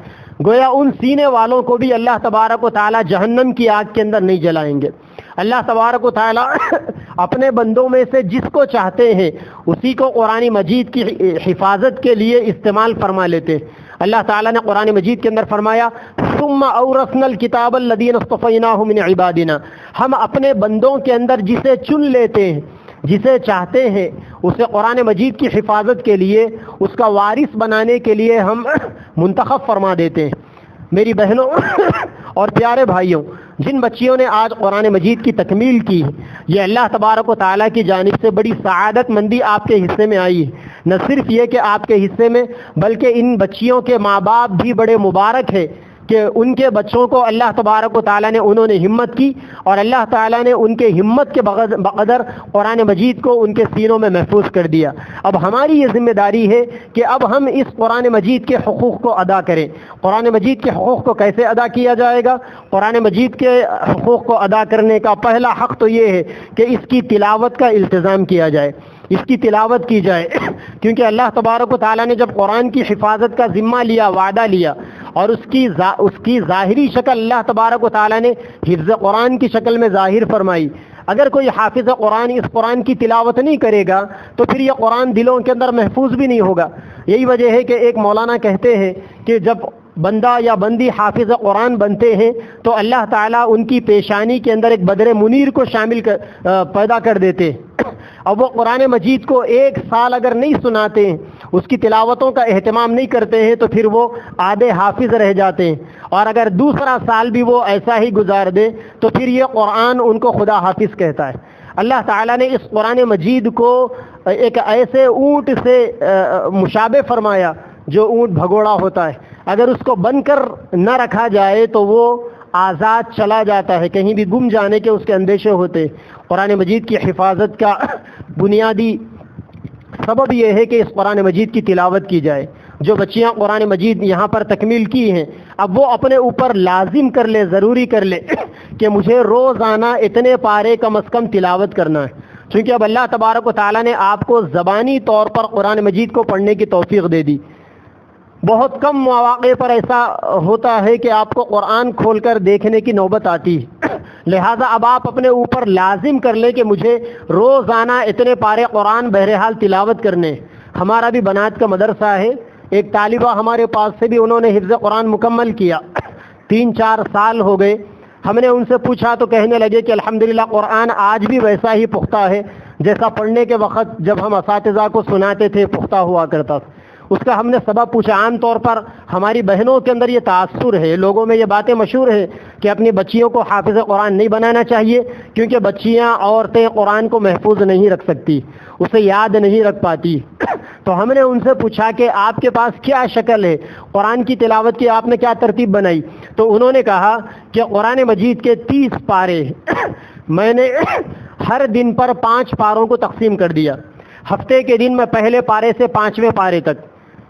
گویا ان سینے والوں کو بھی اللہ تبارک و تعالیٰ جہنم کی آگ کے اندر نہیں جلائیں گے۔ اللہ تبارک و تعالیٰ اپنے بندوں میں سے جس کو چاہتے ہیں اسی کو قرآن مجید کی حفاظت کے لیے استعمال فرما لیتے ہیں۔ اللہ تعالیٰ نے قرآن مجید کے اندر فرمایا ثم اورثنا الکتاب الذین اصطفیناہ من عبادنا، ہم اپنے بندوں کے اندر جسے چن لیتے ہیں، جسے چاہتے ہیں اسے قرآن مجید کی حفاظت کے لیے، اس کا وارث بنانے کے لیے ہم منتخب فرما دیتے ہیں۔ میری بہنوں اور پیارے بھائیوں، جن بچیوں نے آج قرآن مجید کی تکمیل کی، یہ اللہ تبارک و تعالیٰ کی جانب سے بڑی سعادت مندی آپ کے حصے میں آئی ہے۔ نہ صرف یہ کہ آپ کے حصے میں بلکہ ان بچیوں کے ماں باپ بھی بڑے مبارک ہیں کہ ان کے بچوں کو اللہ تبارک و تعالیٰ نے انہوں نے ہمت کی اور اللہ تعالیٰ نے ان کے ہمت کے بقدر قرآن مجید کو ان کے سینوں میں محفوظ کر دیا۔ اب ہماری یہ ذمہ داری ہے کہ اب ہم اس قرآن مجید کے حقوق کو ادا کریں۔ قرآن مجید کے حقوق کو کیسے ادا کیا جائے گا؟ قرآن مجید کے حقوق کو ادا کرنے کا پہلا حق تو یہ ہے کہ اس کی تلاوت کا التزام کیا جائے، اس کی تلاوت کی جائے، کیونکہ اللہ تبارک و تعالیٰ نے جب قرآن کی حفاظت کا ذمہ لیا، وعدہ لیا، اور اس کی ظاہری شکل اللہ تبارک و تعالیٰ نے حفظ قرآن کی شکل میں ظاہر فرمائی۔ اگر کوئی حافظ قرآن اس قرآن کی تلاوت نہیں کرے گا تو پھر یہ قرآن دلوں کے اندر محفوظ بھی نہیں ہوگا۔ یہی وجہ ہے کہ ایک مولانا کہتے ہیں کہ جب بندہ یا بندی حافظ قرآن بنتے ہیں تو اللہ تعالیٰ ان کی پیشانی کے اندر ایک بدر منیر کو پیدا کر دیتے ہیں۔ اب وہ قرآن مجید کو 1 سال اگر نہیں سناتے ہیں، اس کی تلاوتوں کا اہتمام نہیں کرتے ہیں تو پھر وہ آدھے حافظ رہ جاتے ہیں، اور اگر دوسرا سال بھی وہ ایسا ہی گزار دے تو پھر یہ قرآن ان کو خدا حافظ کہتا ہے۔ اللہ تعالیٰ نے اس قرآن مجید کو ایک ایسے اونٹ سے مشابہ فرمایا جو اونٹ بھگوڑا ہوتا ہے، اگر اس کو بن کر نہ رکھا جائے تو وہ آزاد چلا جاتا ہے، کہیں بھی گم جانے کے اس کے اندیشے ہوتے۔ قرآن مجید کی حفاظت کا بنیادی سبب یہ ہے کہ اس قرآن مجید کی تلاوت کی جائے۔ جو بچیاں قرآن مجید یہاں پر تکمیل کی ہیں اب وہ اپنے اوپر لازم کر لے، ضروری کر لے کہ مجھے روزانہ اتنے پارے کم از کم تلاوت کرنا ہے، کیونکہ اب اللہ تبارک و تعالیٰ نے آپ کو زبانی طور پر قرآن مجید کو پڑھنے کی توفیق دے دی۔ بہت کم مواقع پر ایسا ہوتا ہے کہ آپ کو قرآن کھول کر دیکھنے کی نوبت آتی ہے، لہٰذا اب آپ اپنے اوپر لازم کر لیں کہ مجھے روزانہ اتنے پارے قرآن بہرحال تلاوت کرنے۔ ہمارا بھی بنات کا مدرسہ ہے، ایک طالبہ ہمارے پاس سے بھی انہوں نے حفظ قرآن مکمل کیا، 3-4 سال ہو گئے. ہم نے ان سے پوچھا تو کہنے لگے کہ الحمدللہ قرآن آج بھی ویسا ہی پختہ ہے جیسا پڑھنے کے وقت جب ہم اساتذہ کو سناتے تھے پختہ ہوا کرتا تھا. اس کا ہم نے سبب پوچھا. عام طور پر ہماری بہنوں کے اندر یہ تاثر ہے، لوگوں میں یہ باتیں مشہور ہیں کہ اپنی بچیوں کو حافظ قرآن نہیں بنانا چاہیے کیونکہ بچیاں عورتیں قرآن کو محفوظ نہیں رکھ سکتی، اسے یاد نہیں رکھ پاتی. تو ہم نے ان سے پوچھا کہ آپ کے پاس کیا شکل ہے قرآن کی تلاوت کی، آپ نے کیا ترتیب بنائی؟ تو انہوں نے کہا کہ قرآن مجید کے 30 پارے میں نے ہر دن پر 5 پاروں کو تقسیم کر دیا. ہفتے کے دن میں پہلے پارے سے 5ویں پارے تک،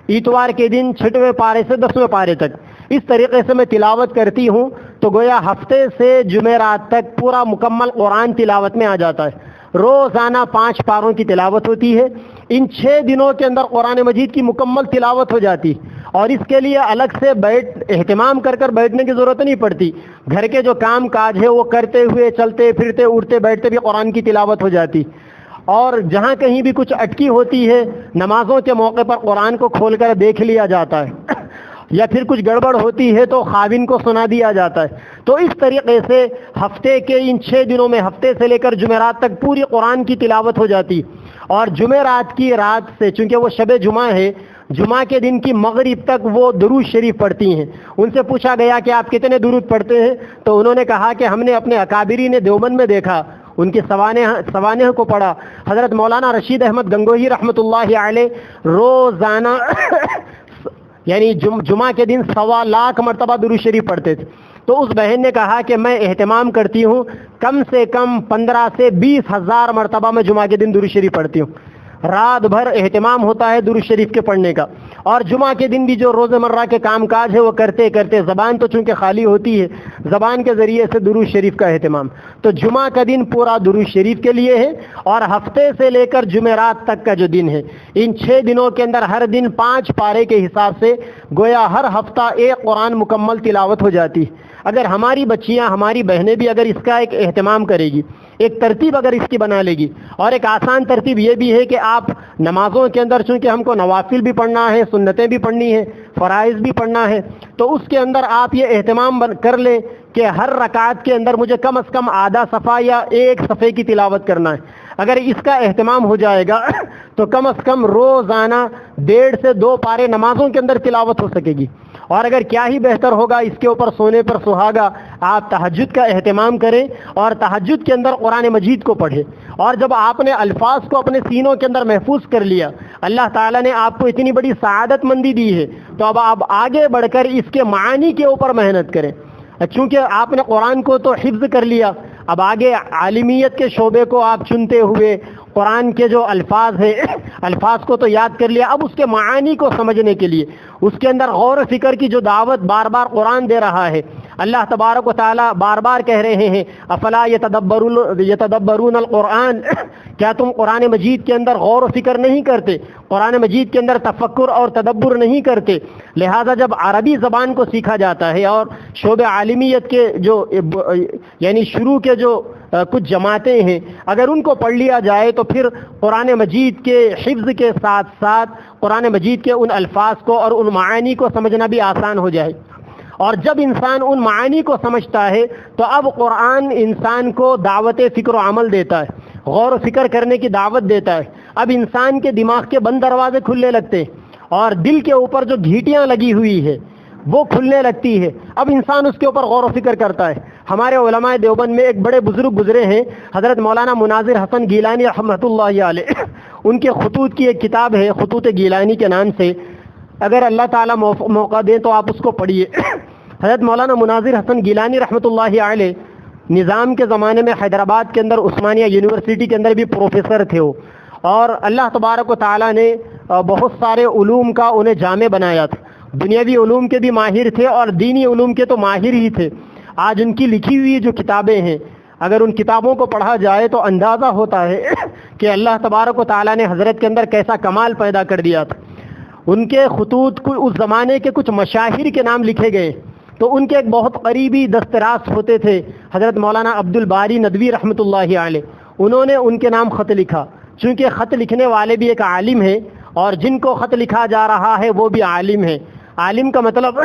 اتوار کے دن 6ویں پارے سے 10ویں پارے تک اس طریقے سے میں تلاوت کرتی ہوں. تو گویا ہفتے سے جمعرات تک پورا مکمل قرآن تلاوت میں آ جاتا ہے. روزانہ 5 پاروں کی تلاوت ہوتی ہے. ان 6 دنوں کے اندر قرآن مجید کی مکمل تلاوت ہو جاتی اور اس کے لیے الگ سے اہتمام کر بیٹھنے کی ضرورت نہیں پڑتی. گھر کے جو کام کاج ہے وہ کرتے ہوئے چلتے پھرتے اٹھتے بیٹھتے بھی قرآن کی تلاوت ہو جاتی. اور جہاں کہیں بھی کچھ اٹکی ہوتی ہے نمازوں کے موقع پر قرآن کو کھول کر دیکھ لیا جاتا ہے یا پھر کچھ گڑبڑ ہوتی ہے تو خاوند کو سنا دیا جاتا ہے. تو اس طریقے سے ہفتے کے ان 6 دنوں میں ہفتے سے لے کر جمعرات تک پوری قرآن کی تلاوت ہو جاتی. اور جمعرات کی رات سے چونکہ وہ شب جمعہ ہے، جمعہ کے دن کی مغرب تک وہ درود شریف پڑھتی ہیں. ان سے پوچھا گیا کہ آپ کتنے درود پڑھتے ہیں؟ تو انہوں نے کہا کہ ہم نے اپنے اکابرین دیوبند میں دیکھا، ان کی سوانح کو پڑھا. حضرت مولانا رشید احمد گنگوہی رحمۃ اللہ علیہ روزانہ یعنی جمعہ کے دن 1.25 لاکھ مرتبہ درود شریف پڑھتے تھے. تو اس بہن نے کہا کہ میں اہتمام کرتی ہوں کم سے کم 15 سے 20 ہزار مرتبہ میں جمعہ کے دن درود شریف پڑھتی ہوں. رات بھر اہتمام ہوتا ہے درود شریف کے پڑھنے کا. اور جمعہ کے دن بھی جو روزمرہ کے کام کاج ہے وہ کرتے کرتے زبان تو چونکہ خالی ہوتی ہے، زبان کے ذریعے سے درود شریف کا اہتمام. تو جمعہ کا دن پورا درود شریف کے لیے ہے اور ہفتے سے لے کر جمعرات تک کا جو دن ہے ان 6 دنوں کے اندر ہر دن 5 پارے کے حساب سے گویا ہر ہفتہ ایک قرآن مکمل تلاوت ہو جاتی. اگر ہماری بچیاں ہماری بہنیں بھی اگر اس کا ایک اہتمام کرے گی، ایک ترتیب اگر اس کی بنا لے گی، اور ایک آسان ترتیب یہ بھی ہے کہ آپ نمازوں کے اندر چونکہ ہم کو نوافل بھی پڑھنا ہے، سنتیں بھی پڑھنی ہے، فرائض بھی پڑھنا ہے، تو اس کے اندر آپ یہ اہتمام کر لیں کہ ہر رکعت کے اندر مجھے کم از کم آدھا صفحہ یا 1 صفحے کی تلاوت کرنا ہے. اگر اس کا اہتمام ہو جائے گا تو کم از کم روزانہ 1.5 سے 2 پارے نمازوں کے اندر تلاوت ہو سکے گی. اور اگر کیا ہی بہتر ہوگا اس کے اوپر سونے پر سہاگا آپ تہجد کا اہتمام کریں اور تہجد کے اندر قرآن مجید کو پڑھیں. اور جب آپ نے الفاظ کو اپنے سینوں کے اندر محفوظ کر لیا، اللہ تعالیٰ نے آپ کو اتنی بڑی سعادت مندی دی ہے، تو اب آپ آگے بڑھ کر اس کے معانی کے اوپر محنت کریں. چونکہ آپ نے قرآن کو تو حفظ کر لیا، اب آگے عالمیت کے شعبے کو آپ چنتے ہوئے قرآن کے جو الفاظ ہیں الفاظ کو تو یاد کر لیا، اب اس کے معانی کو سمجھنے کے لیے اس کے اندر غور و فکر کی جو دعوت بار بار قرآن دے رہا ہے. اللہ تبارک و تعالیٰ بار بار کہہ رہے ہیں افلا یتدبرون القرآن، کیا تم قرآن مجید کے اندر غور و فکر نہیں کرتے، قرآن مجید کے اندر تفکر اور تدبر نہیں کرتے. لہذا جب عربی زبان کو سیکھا جاتا ہے اور شعبہ عالمیت کے جو یعنی شروع کے جو کچھ جماعتیں ہیں اگر ان کو پڑھ لیا جائے تو پھر قرآن مجید کے حفظ کے ساتھ ساتھ قرآن مجید کے ان الفاظ کو اور ان معانی کو سمجھنا بھی آسان ہو جائے. اور جب انسان ان معانی کو سمجھتا ہے تو اب قرآن انسان کو دعوت فکر و عمل دیتا ہے، غور و فکر کرنے کی دعوت دیتا ہے. اب انسان کے دماغ کے بند دروازے کھلنے لگتے ہیں اور دل کے اوپر جو گھیٹیاں لگی ہوئی ہے وہ کھلنے لگتی ہے. اب انسان اس کے اوپر غور و فکر کرتا ہے. ہمارے علماء دیوبند میں ایک بڑے بزرگ گزرے ہیں حضرت مولانا مناظر حسن گیلانی رحمۃ اللہ علیہ، ان کے خطوط کی ایک کتاب ہے خطوط گیلانی کے نام سے، اگر اللہ تعالیٰ موقع دیں تو آپ اس کو پڑھیے. حضرت مولانا مناظر حسن گیلانی رحمۃ اللہ علیہ نظام کے زمانے میں حیدرآباد کے اندر عثمانیہ یونیورسٹی کے اندر بھی پروفیسر تھے وہ، اور اللہ تبارک و تعالیٰ نے بہت سارے علوم کا انہیں جامع بنایا تھا. دنیاوی علوم کے بھی ماہر تھے اور دینی علوم کے تو ماہر ہی تھے. آج ان کی لکھی ہوئی جو کتابیں ہیں اگر ان کتابوں کو پڑھا جائے تو اندازہ ہوتا ہے کہ اللہ تبارک و تعالیٰ نے حضرت کے اندر کیسا کمال پیدا کر دیا تھا. ان کے خطوط کو اس زمانے کے کچھ مشاہیر کے نام لکھے گئے، تو ان کے ایک بہت قریبی دستراست ہوتے تھے حضرت مولانا عبد الباری ندوی رحمۃ اللہ علیہ. انہوں نے ان کے نام خط لکھا، چونکہ خط لکھنے والے بھی ایک عالم ہیں اور جن کو خط لکھا جا رہا ہے وہ بھی عالم ہیں. عالم کا مطلب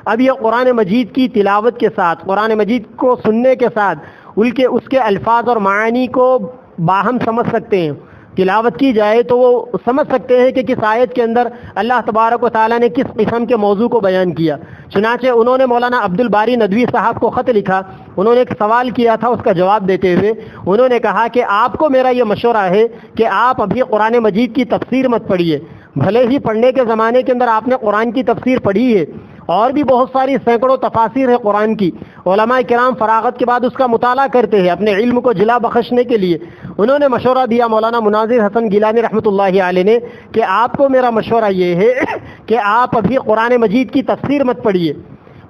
اب یہ قرآن مجید کی تلاوت کے ساتھ، قرآن مجید کو سننے کے ساتھ اس کے الفاظ اور معانی کو باہم سمجھ سکتے ہیں. تلاوت کی جائے تو وہ سمجھ سکتے ہیں کہ کس آیت کے اندر اللہ تبارک و تعالیٰ نے کس قسم کے موضوع کو بیان کیا. چنانچہ انہوں نے مولانا عبد الباری ندوی صاحب کو خط لکھا. انہوں نے ایک سوال کیا تھا، اس کا جواب دیتے ہوئے انہوں نے کہا کہ آپ کو میرا یہ مشورہ ہے کہ آپ ابھی قرآن مجید کی تفسیر مت پڑھیے. بھلے ہی پڑھنے کے زمانے کے اندر آپ نے قرآن کی تفسیر پڑھی ہے، اور بھی بہت ساری سینکڑوں تفاسیر ہے قرآن کی. علماء کرام فراغت کے بعد اس کا مطالعہ کرتے ہیں اپنے علم کو جلا بخشنے کے لیے. انہوں نے مشورہ دیا مولانا مناظر حسن گیلانی رحمۃ اللہ علیہ نے کہ آپ کو میرا مشورہ یہ ہے کہ آپ ابھی قرآن مجید کی تفسیر مت پڑھیے،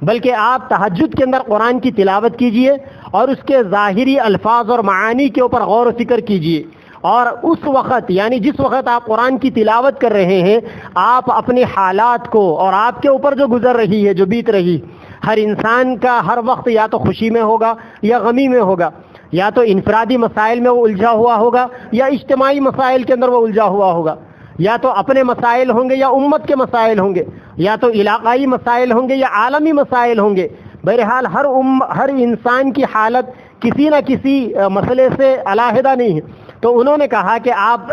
بلکہ آپ تہجد کے اندر قرآن کی تلاوت کیجئے اور اس کے ظاہری الفاظ اور معانی کے اوپر غور و فکر کیجئے. اور اس وقت یعنی جس وقت آپ قرآن کی تلاوت کر رہے ہیں، آپ اپنی حالات کو اور آپ کے اوپر جو گزر رہی ہے، جو بیت رہی، ہر انسان کا ہر وقت یا تو خوشی میں ہوگا یا غمی میں ہوگا، یا تو انفرادی مسائل میں وہ الجھا ہوا ہوگا یا اجتماعی مسائل کے اندر وہ الجھا ہوا ہوگا، یا تو اپنے مسائل ہوں گے یا امت کے مسائل ہوں گے، یا تو علاقائی مسائل ہوں گے یا عالمی مسائل ہوں گے. بہرحال ہر انسان کی حالت کسی نہ کسی مسئلے سے علیحدہ نہیں ہے. تو انہوں نے کہا کہ آپ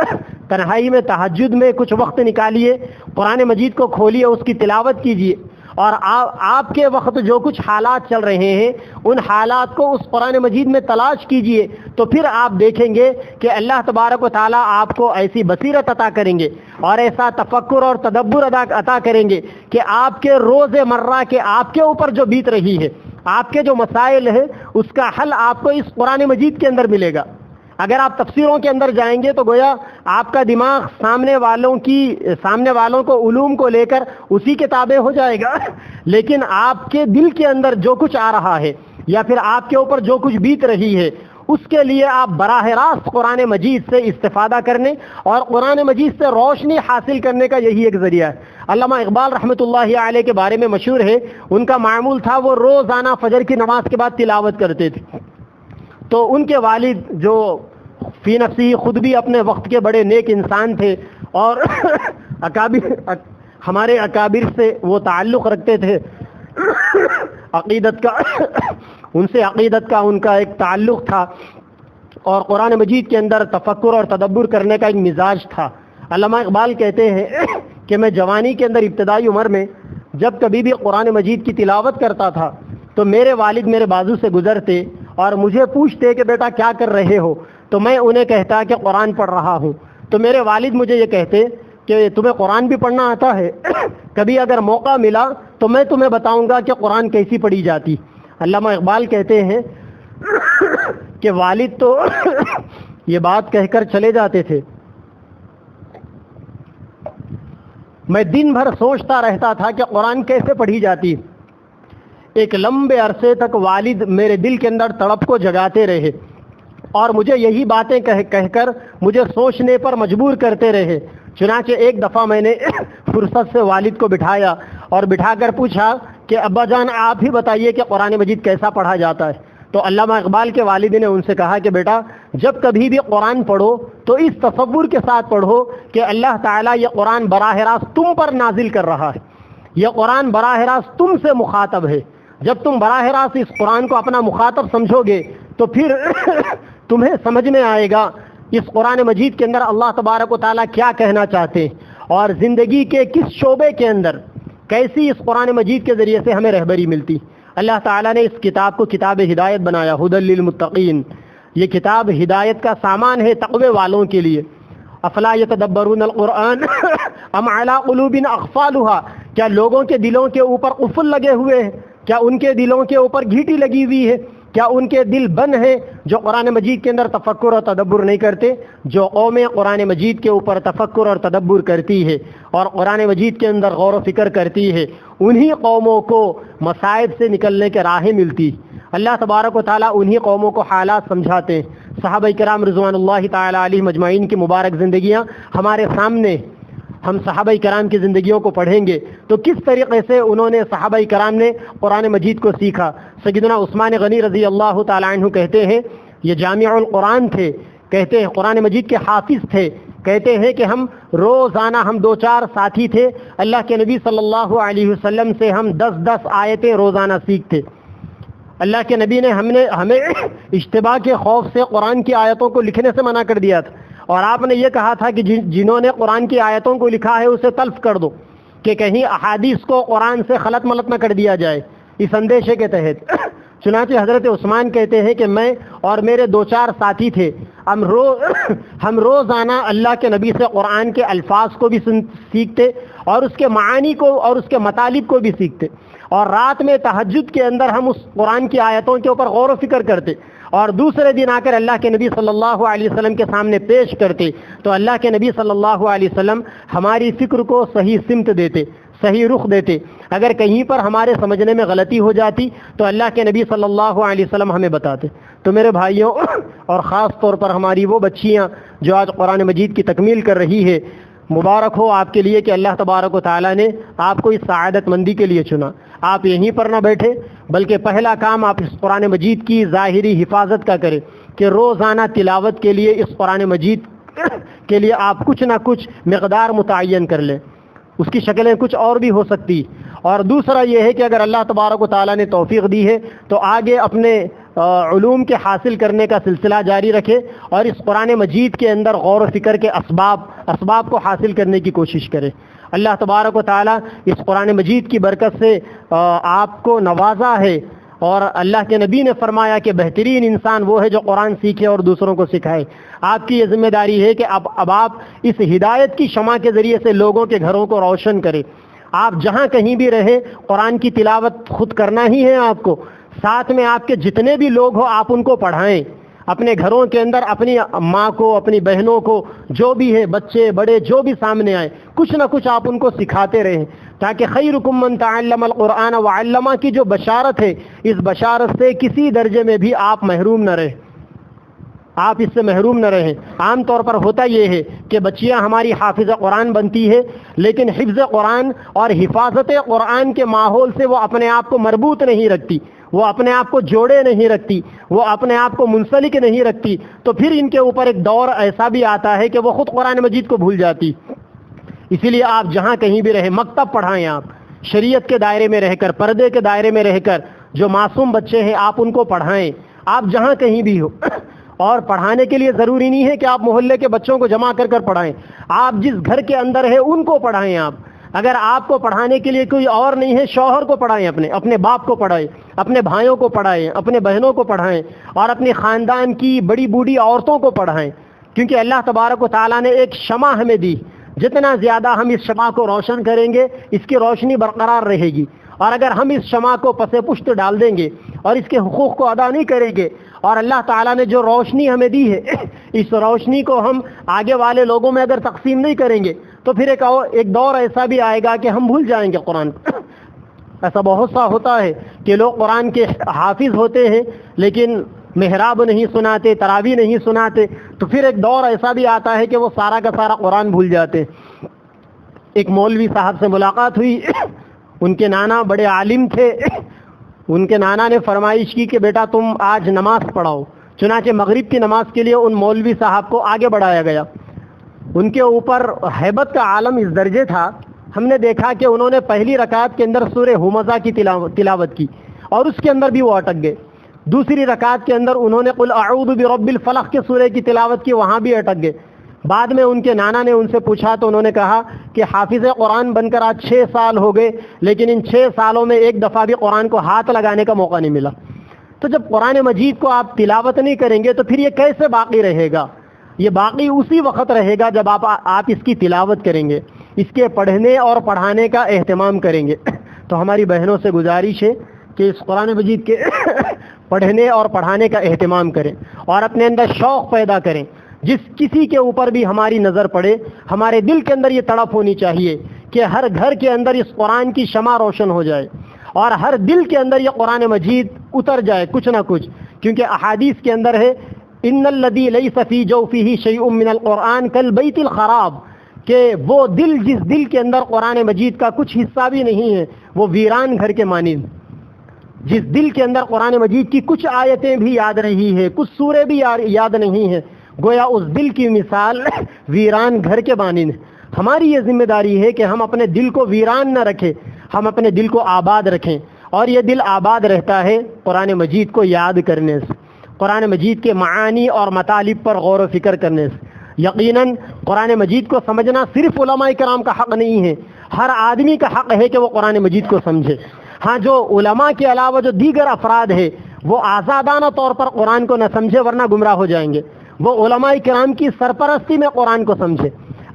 تنہائی میں تہجد میں کچھ وقت نکالیے، قرآن مجید کو کھولیے، اس کی تلاوت کیجیے، اور آپ کے وقت جو کچھ حالات چل رہے ہیں ان حالات کو اس قرآن مجید میں تلاش کیجیے. تو پھر آپ دیکھیں گے کہ اللہ تبارک و تعالیٰ آپ کو ایسی بصیرت عطا کریں گے اور ایسا تفکر اور تدبر عطا کریں گے کہ آپ کے روز مرہ کے آپ کے اوپر جو بیت رہی ہے، آپ کے جو مسائل ہیں، اس کا حل آپ کو اس قرآن مجید کے اندر ملے گا. اگر آپ تفسیروں کے اندر جائیں گے تو گویا آپ کا دماغ سامنے والوں کو علوم کو لے کر اسی کے تابع ہو جائے گا، لیکن آپ کے دل کے اندر جو کچھ آ رہا ہے یا پھر آپ کے اوپر جو کچھ بیت رہی ہے، اس کے لیے آپ براہ راست قرآن مجید سے استفادہ کرنے اور قرآن مجید سے روشنی حاصل کرنے کا یہی ایک ذریعہ ہے. علامہ اقبال رحمۃ اللہ علیہ کے بارے میں مشہور ہے، ان کا معمول تھا وہ روزانہ فجر کی نماز کے بعد تلاوت کرتے تھے. تو ان کے والد جو فی نفسی خود بھی اپنے وقت کے بڑے نیک انسان تھے اور ہمارے اکابر سے وہ تعلق رکھتے تھے، عقیدت کا ان کا ایک تعلق تھا، اور قرآن مجید کے اندر تفکر اور تدبر کرنے کا ایک مزاج تھا. علامہ اقبال کہتے ہیں کہ میں جوانی کے اندر ابتدائی عمر میں جب کبھی بھی قرآن مجید کی تلاوت کرتا تھا تو میرے والد میرے بازو سے گزرتے اور مجھے پوچھتے کہ بیٹا کیا کر رہے ہو، تو میں انہیں کہتا کہ قرآن پڑھ رہا ہوں. تو میرے والد مجھے یہ کہتے کہ تمہیں قرآن بھی پڑھنا آتا ہے، کبھی اگر موقع ملا تو میں تمہیں بتاؤں گا کہ قرآن کیسی پڑھی جاتی. علامہ اقبال کہتے ہیں کہ والد تو یہ بات کہہ کر چلے جاتے تھے، میں دن بھر سوچتا رہتا تھا کہ قرآن کیسے پڑھی جاتی. ایک لمبے عرصے تک والد میرے دل کے اندر تڑپ کو جگاتے رہے اور مجھے یہی باتیں کہہ کر مجھے سوچنے پر مجبور کرتے رہے. چنانچہ ایک دفعہ میں نے فرصت سے والد کو بٹھایا اور بٹھا کر پوچھا کہ ابا جان آپ ہی بتائیے کہ قرآن مجید کیسا پڑھا جاتا ہے. تو علامہ اقبال کے والد نے ان سے کہا کہ بیٹا جب کبھی بھی قرآن پڑھو تو اس تصور کے ساتھ پڑھو کہ اللہ تعالیٰ یہ قرآن براہ راست تم پر نازل کر رہا ہے، یہ قرآن براہ راست تم سے مخاطب ہے. جب تم براہ راست اس قرآن کو اپنا مخاطب سمجھو گے تو پھر تمہیں سمجھ میں آئے گا اس قرآن مجید کے اندر اللہ تبارک و تعالیٰ کیا کہنا چاہتے ہیں اور زندگی کے کس شعبے کے اندر کیسی اس قرآن مجید کے ذریعے سے ہمیں رہبری ملتی. اللہ تعالیٰ نے اس کتاب کو کتاب ہدایت بنایا، ھدی للمتقین. یہ کتاب ہدایت کا سامان ہے تقوی والوں کے لیے. افلا یتدبرون القرآن ام علی قلوب اقفالها، کیا لوگوں کے دلوں کے اوپر قفل لگے ہوئے ہیں، کیا ان کے دلوں کے اوپر گھیٹی لگی ہوئی ہے، کیا ان کے دل بند ہیں جو قرآن مجید کے اندر تفکر اور تدبر نہیں کرتے. جو قومیں قرآن مجید کے اوپر تفکر اور تدبر کرتی ہے اور قرآن مجید کے اندر غور و فکر کرتی ہے، انہی قوموں کو مصائب سے نکلنے کے راہیں ملتی. اللہ تبارک و تعالیٰ انہی قوموں کو حالات سمجھاتے ہیں. صحابہ کرام رضوان اللہ تعالیٰ علیہ مجمعین کی مبارک زندگیاں ہمارے سامنے. ہم صحابہ کرام کی زندگیوں کو پڑھیں گے تو کس طریقے سے انہوں نے صحابہ کرام نے قرآن مجید کو سیکھا. سیدنا عثمان غنی رضی اللہ تعالیٰ عنہ کہتے ہیں، یہ جامع القرآن تھے، کہتے ہیں قرآن مجید کے حافظ تھے. کہتے ہیں کہ ہم روزانہ ہم 2-4 ساتھی تھے، اللہ کے نبی صلی اللہ علیہ وسلم سے ہم 10 آیتیں روزانہ سیکھتے۔ اللہ کے نبی نے ہمیں اشتباہ کے خوف سے قرآن کی آیتوں کو لکھنے سے منع کر دیا تھا، اور آپ نے یہ کہا تھا کہ جنہوں نے قرآن کی آیتوں کو لکھا ہے اسے تلف کر دو، کہ کہیں احادیث کو قرآن سے خلط ملط نہ کر دیا جائے، اس اندیشے کے تحت۔ چنانچہ حضرت عثمان کہتے ہیں کہ میں اور میرے 2-4 ساتھی تھے، ہم روزانہ اللہ کے نبی سے قرآن کے الفاظ کو بھی سیکھتے اور اس کے معانی کو اور اس کے مطالب کو بھی سیکھتے، اور رات میں تہجد کے اندر ہم اس قرآن کی آیتوں کے اوپر غور و فکر کرتے، اور دوسرے دن آ کر اللہ کے نبی صلی اللہ علیہ وسلم کے سامنے پیش کرتے، تو اللہ کے نبی صلی اللہ علیہ وسلم ہماری فکر کو صحیح سمت دیتے، صحیح رخ دیتے۔ اگر کہیں پر ہمارے سمجھنے میں غلطی ہو جاتی تو اللہ کے نبی صلی اللہ علیہ وسلم ہمیں بتاتے۔ تو میرے بھائیوں، اور خاص طور پر ہماری وہ بچیاں جو آج قرآن مجید کی تکمیل کر رہی ہے، مبارک ہو آپ کے لیے کہ اللہ تبارک و تعالیٰ نے آپ کو اس سعادت مندی کے لیے چنا۔ آپ یہیں پر نہ بیٹھے، بلکہ پہلا کام آپ اس قرآن مجید کی ظاہری حفاظت کا کریں کہ روزانہ تلاوت کے لیے اس قرآن مجید کے لیے آپ کچھ نہ کچھ مقدار متعین کر لیں۔ اس کی شکلیں کچھ اور بھی ہو سکتی، اور دوسرا یہ ہے کہ اگر اللہ تبارک و تعالیٰ نے توفیق دی ہے تو آگے اپنے علوم کے حاصل کرنے کا سلسلہ جاری رکھے، اور اس قرآن مجید کے اندر غور و فکر کے اسباب کو حاصل کرنے کی کوشش کرے۔ اللہ تبارک و تعالیٰ اس قرآن مجید کی برکت سے آپ کو نوازا ہے، اور اللہ کے نبی نے فرمایا کہ بہترین انسان وہ ہے جو قرآن سیکھے اور دوسروں کو سکھائے۔ آپ کی یہ ذمہ داری ہے کہ اب آپ اس ہدایت کی شمع کے ذریعے سے لوگوں کے گھروں کو روشن کریں۔ آپ جہاں کہیں بھی رہیں قرآن کی تلاوت خود کرنا ہی ہے آپ کو، ساتھ میں آپ کے جتنے بھی لوگ ہو آپ ان کو پڑھائیں، اپنے گھروں کے اندر اپنی ماں کو، اپنی بہنوں کو، جو بھی ہے بچے بڑے جو بھی سامنے آئے، کچھ نہ کچھ آپ ان کو سکھاتے رہیں، تاکہ خیرکم من تعلم القرآن وعلمہ کی جو بشارت ہے، اس بشارت سے کسی درجے میں بھی آپ محروم نہ رہیں، آپ اس سے محروم نہ رہیں۔ عام طور پر ہوتا یہ ہے کہ بچیاں ہماری حافظ قرآن بنتی ہے، لیکن حفظ قرآن اور حفاظت قرآن کے ماحول سے وہ اپنے آپ کو مربوط نہیں رکھتی، وہ اپنے آپ کو جوڑے نہیں رکھتی، وہ اپنے آپ کو منسلک نہیں رکھتی، تو پھر ان کے اوپر ایک دور ایسا بھی آتا ہے کہ وہ خود قرآن مجید کو بھول جاتی۔ اسی لیے آپ جہاں کہیں بھی رہیں مکتب پڑھائیں، آپ شریعت کے دائرے میں رہ کر، پردے کے دائرے میں رہ کر جو معصوم بچے ہیں آپ ان کو پڑھائیں، آپ جہاں کہیں بھی ہو۔ اور پڑھانے کے لیے ضروری نہیں ہے کہ آپ محلے کے بچوں کو جمع کر کر پڑھائیں، آپ جس گھر کے اندر ہے ان کو پڑھائیں۔ آپ اگر آپ کو پڑھانے کے لیے کوئی اور نہیں ہے، شوہر کو پڑھائیں، اپنے باپ کو پڑھائیں، اپنے بھائیوں کو پڑھائیں، اپنے بہنوں کو پڑھائیں، اور اپنے خاندان کی بڑی بوڑھی عورتوں کو پڑھائیں، کیونکہ اللہ تبارک و تعالیٰ نے ایک شمع ہمیں دی، جتنا زیادہ ہم اس شمع کو روشن کریں گے اس کی روشنی برقرار رہے گی، اور اگر ہم اس شمع کو پس پشت ڈال دیں گے اور اس کے حقوق کو ادا نہیں کریں گے، اور اللہ تعالیٰ نے جو روشنی ہمیں دی ہے اس روشنی کو ہم آگے والے لوگوں میں اگر تقسیم نہیں کریں گے تو پھر ایک دور ایسا بھی آئے گا کہ ہم بھول جائیں گے قرآن کو۔ ایسا بہت سا ہوتا ہے کہ لوگ قرآن کے حافظ ہوتے ہیں لیکن محراب نہیں سناتے، تراویح نہیں سناتے، تو پھر ایک دور ایسا بھی آتا ہے کہ وہ سارا کا سارا قرآن بھول جاتے۔ ایک مولوی صاحب سے ملاقات ہوئی، ان کے نانا بڑے عالم تھے، ان کے نانا نے فرمائش کی کہ بیٹا تم آج نماز پڑھاؤ، چنانچہ مغرب کی نماز کے لیے ان مولوی صاحب کو آگے بڑھایا گیا۔ ان کے اوپر ہیبت کا عالم اس درجے تھا، ہم نے دیکھا کہ انہوں نے پہلی رکعت کے اندر سورہ ہمزہ کی تلاوت کی اور اس کے اندر بھی وہ اٹک گئے، دوسری رکعت کے اندر انہوں نے قل اعوذ برب الفلق کے سورہ کی تلاوت کی، وہاں بھی اٹک گئے۔ بعد میں ان کے نانا نے ان سے پوچھا تو انہوں نے کہا کہ حافظ قرآن بن کر آج 6 سال ہو گئے، لیکن ان 6 سالوں میں ایک دفعہ بھی قرآن کو ہاتھ لگانے کا موقع نہیں ملا۔ تو جب قرآن مجید کو آپ تلاوت نہیں کریں گے تو پھر یہ کیسے باقی رہے گا؟ یہ باقی اسی وقت رہے گا جب آپ اس کی تلاوت کریں گے، اس کے پڑھنے اور پڑھانے کا اہتمام کریں گے۔ تو ہماری بہنوں سے گزارش ہے کہ اس قرآن مجید کے پڑھنے اور پڑھانے کا اہتمام کریں اور اپنے اندر شوق پیدا کریں۔ جس کسی کے اوپر بھی ہماری نظر پڑے، ہمارے دل کے اندر یہ تڑپ ہونی چاہیے کہ ہر گھر کے اندر اس قرآن کی شمع روشن ہو جائے اور ہر دل کے اندر یہ قرآن مجید اتر جائے کچھ نہ کچھ، کیونکہ احادیث کے اندر ہے ان الذی لیس فی جوفہ شیء من القرآن کالبیت الخراب، کہ وہ دل جس دل کے اندر قرآن مجید کا کچھ حصہ بھی نہیں ہے وہ ویران گھر کے مانند۔ جس دل کے اندر قرآن مجید کی کچھ آیتیں بھی یاد نہیں ہے، کچھ سورے بھی یاد نہیں ہے، گویا اس دل کی مثال ویران گھر کے مانند ہے۔ ہماری یہ ذمہ داری ہے کہ ہم اپنے دل کو ویران نہ رکھیں، ہم اپنے دل کو آباد رکھیں، اور یہ دل آباد رہتا ہے قرآن مجید کو یاد کرنے سے، قرآن مجید کے معانی اور مطالب پر غور و فکر کرنے سے۔ یقیناً قرآن مجید کو سمجھنا صرف علماء کرام کا حق نہیں ہے، ہر آدمی کا حق ہے کہ وہ قرآن مجید کو سمجھے۔ ہاں، جو علماء کے علاوہ جو دیگر افراد ہے وہ آزادانہ طور پر قرآن کو نہ سمجھے، ورنہ گمراہ ہو جائیں گے۔ وہ علماء کرام کی سرپرستی میں قرآن کو سمجھے۔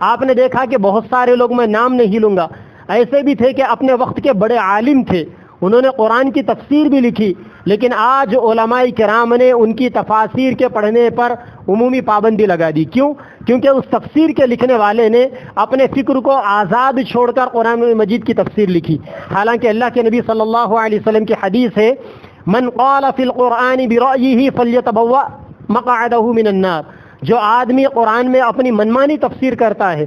آپ نے دیکھا کہ بہت سارے لوگ، میں نام نہیں لوں گا، ایسے بھی تھے کہ اپنے وقت کے بڑے عالم تھے، انہوں نے قرآن کی تفسیر بھی لکھی، لیکن آج علماء کرام نے ان کی تفاسیر کے پڑھنے پر عمومی پابندی لگا دی۔ کیوں؟ کیونکہ اس تفسیر کے لکھنے والے نے اپنے فکر کو آزاد چھوڑ کر قرآن مجید کی تفسیر لکھی، حالانکہ اللہ کے نبی صلی اللہ علیہ وسلم کی حدیث ہے، من قال فی القرآن برأیہ فلیتبوأ مقعدہ من النار۔ جو آدمی قرآن میں اپنی منمانی تفسیر کرتا ہے،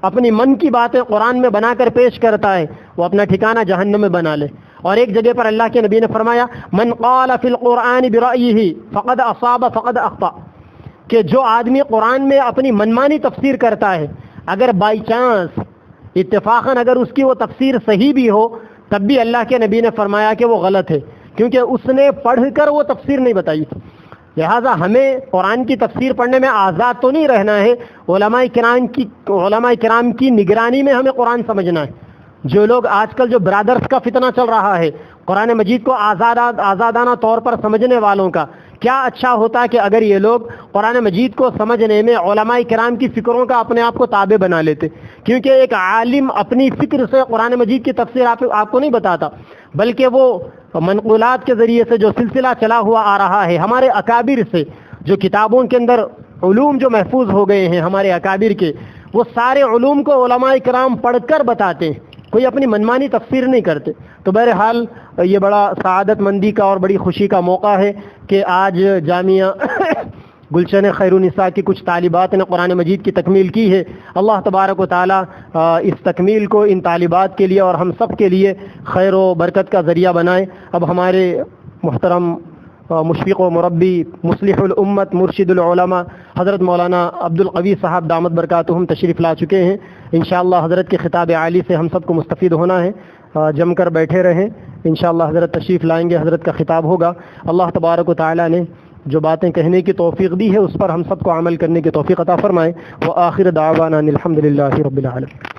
اپنی من کی باتیں قرآن میں بنا کر پیش کرتا ہے، وہ اپنا ٹھکانہ جہنم میں بنا لے۔ اور ایک جگہ پر اللہ کے نبی نے فرمایا، من قال فی القرآن برأیہ فقد اصاب فقد اخطأ، کہ جو آدمی قرآن میں اپنی منمانی تفسیر کرتا ہے، اگر بائی چانس اتفاقاً اگر اس کی وہ تفسیر صحیح بھی ہو، تب بھی اللہ کے نبی نے فرمایا کہ وہ غلط ہے، کیونکہ اس نے پڑھ کر وہ تفسیر نہیں بتائی۔ لہٰذا ہمیں قرآن کی تفسیر پڑھنے میں آزاد تو نہیں رہنا ہے، علماء کرام کی نگرانی میں ہمیں قرآن سمجھنا ہے۔ جو لوگ آج کل جو برادرز کا فتنہ چل رہا ہے، قرآن مجید کو آزادانہ طور پر سمجھنے والوں کا، کیا اچھا ہوتا کہ اگر یہ لوگ قرآن مجید کو سمجھنے میں علماء کرام کی فکروں کا اپنے آپ کو تابع بنا لیتے، کیونکہ ایک عالم اپنی فکر سے قرآن مجید کی تفسیر آپ کو نہیں بتاتا، بلکہ وہ منقولات کے ذریعے سے جو سلسلہ چلا ہوا آ رہا ہے ہمارے اکابر سے، جو کتابوں کے اندر علوم جو محفوظ ہو گئے ہیں ہمارے اکابر کے، وہ سارے علوم کو علماء کرام پڑھ کر بتاتے ہیں، کوئی اپنی منمانی تفسیر نہیں کرتے۔ تو بہرحال یہ بڑا سعادت مندی کا اور بڑی خوشی کا موقع ہے کہ آج جامعہ گلشن خیرالنساء کی کچھ طالبات نے قرآن مجید کی تکمیل کی ہے۔ اللہ تبارک و تعالیٰ اس تکمیل کو ان طالبات کے لیے اور ہم سب کے لیے خیر و برکت کا ذریعہ بنائے۔ اب ہمارے محترم مشفق و مربی، مصلح الامت، مرشد العلماء حضرت مولانا عبدالقوی صاحب دامت برکاتہم تشریف لا چکے ہیں۔ انشاءاللہ حضرت کے خطاب عالی سے ہم سب کو مستفید ہونا ہے، جم کر بیٹھے رہیں، انشاءاللہ حضرت تشریف لائیں گے، حضرت کا خطاب ہوگا۔ اللہ تبارک و تعالیٰ نے جو باتیں کہنے کی توفیق دی ہے اس پر ہم سب کو عمل کرنے کی توفیق عطا فرمائے۔ وآخر دعوانا ان الحمدللہ رب العالمین۔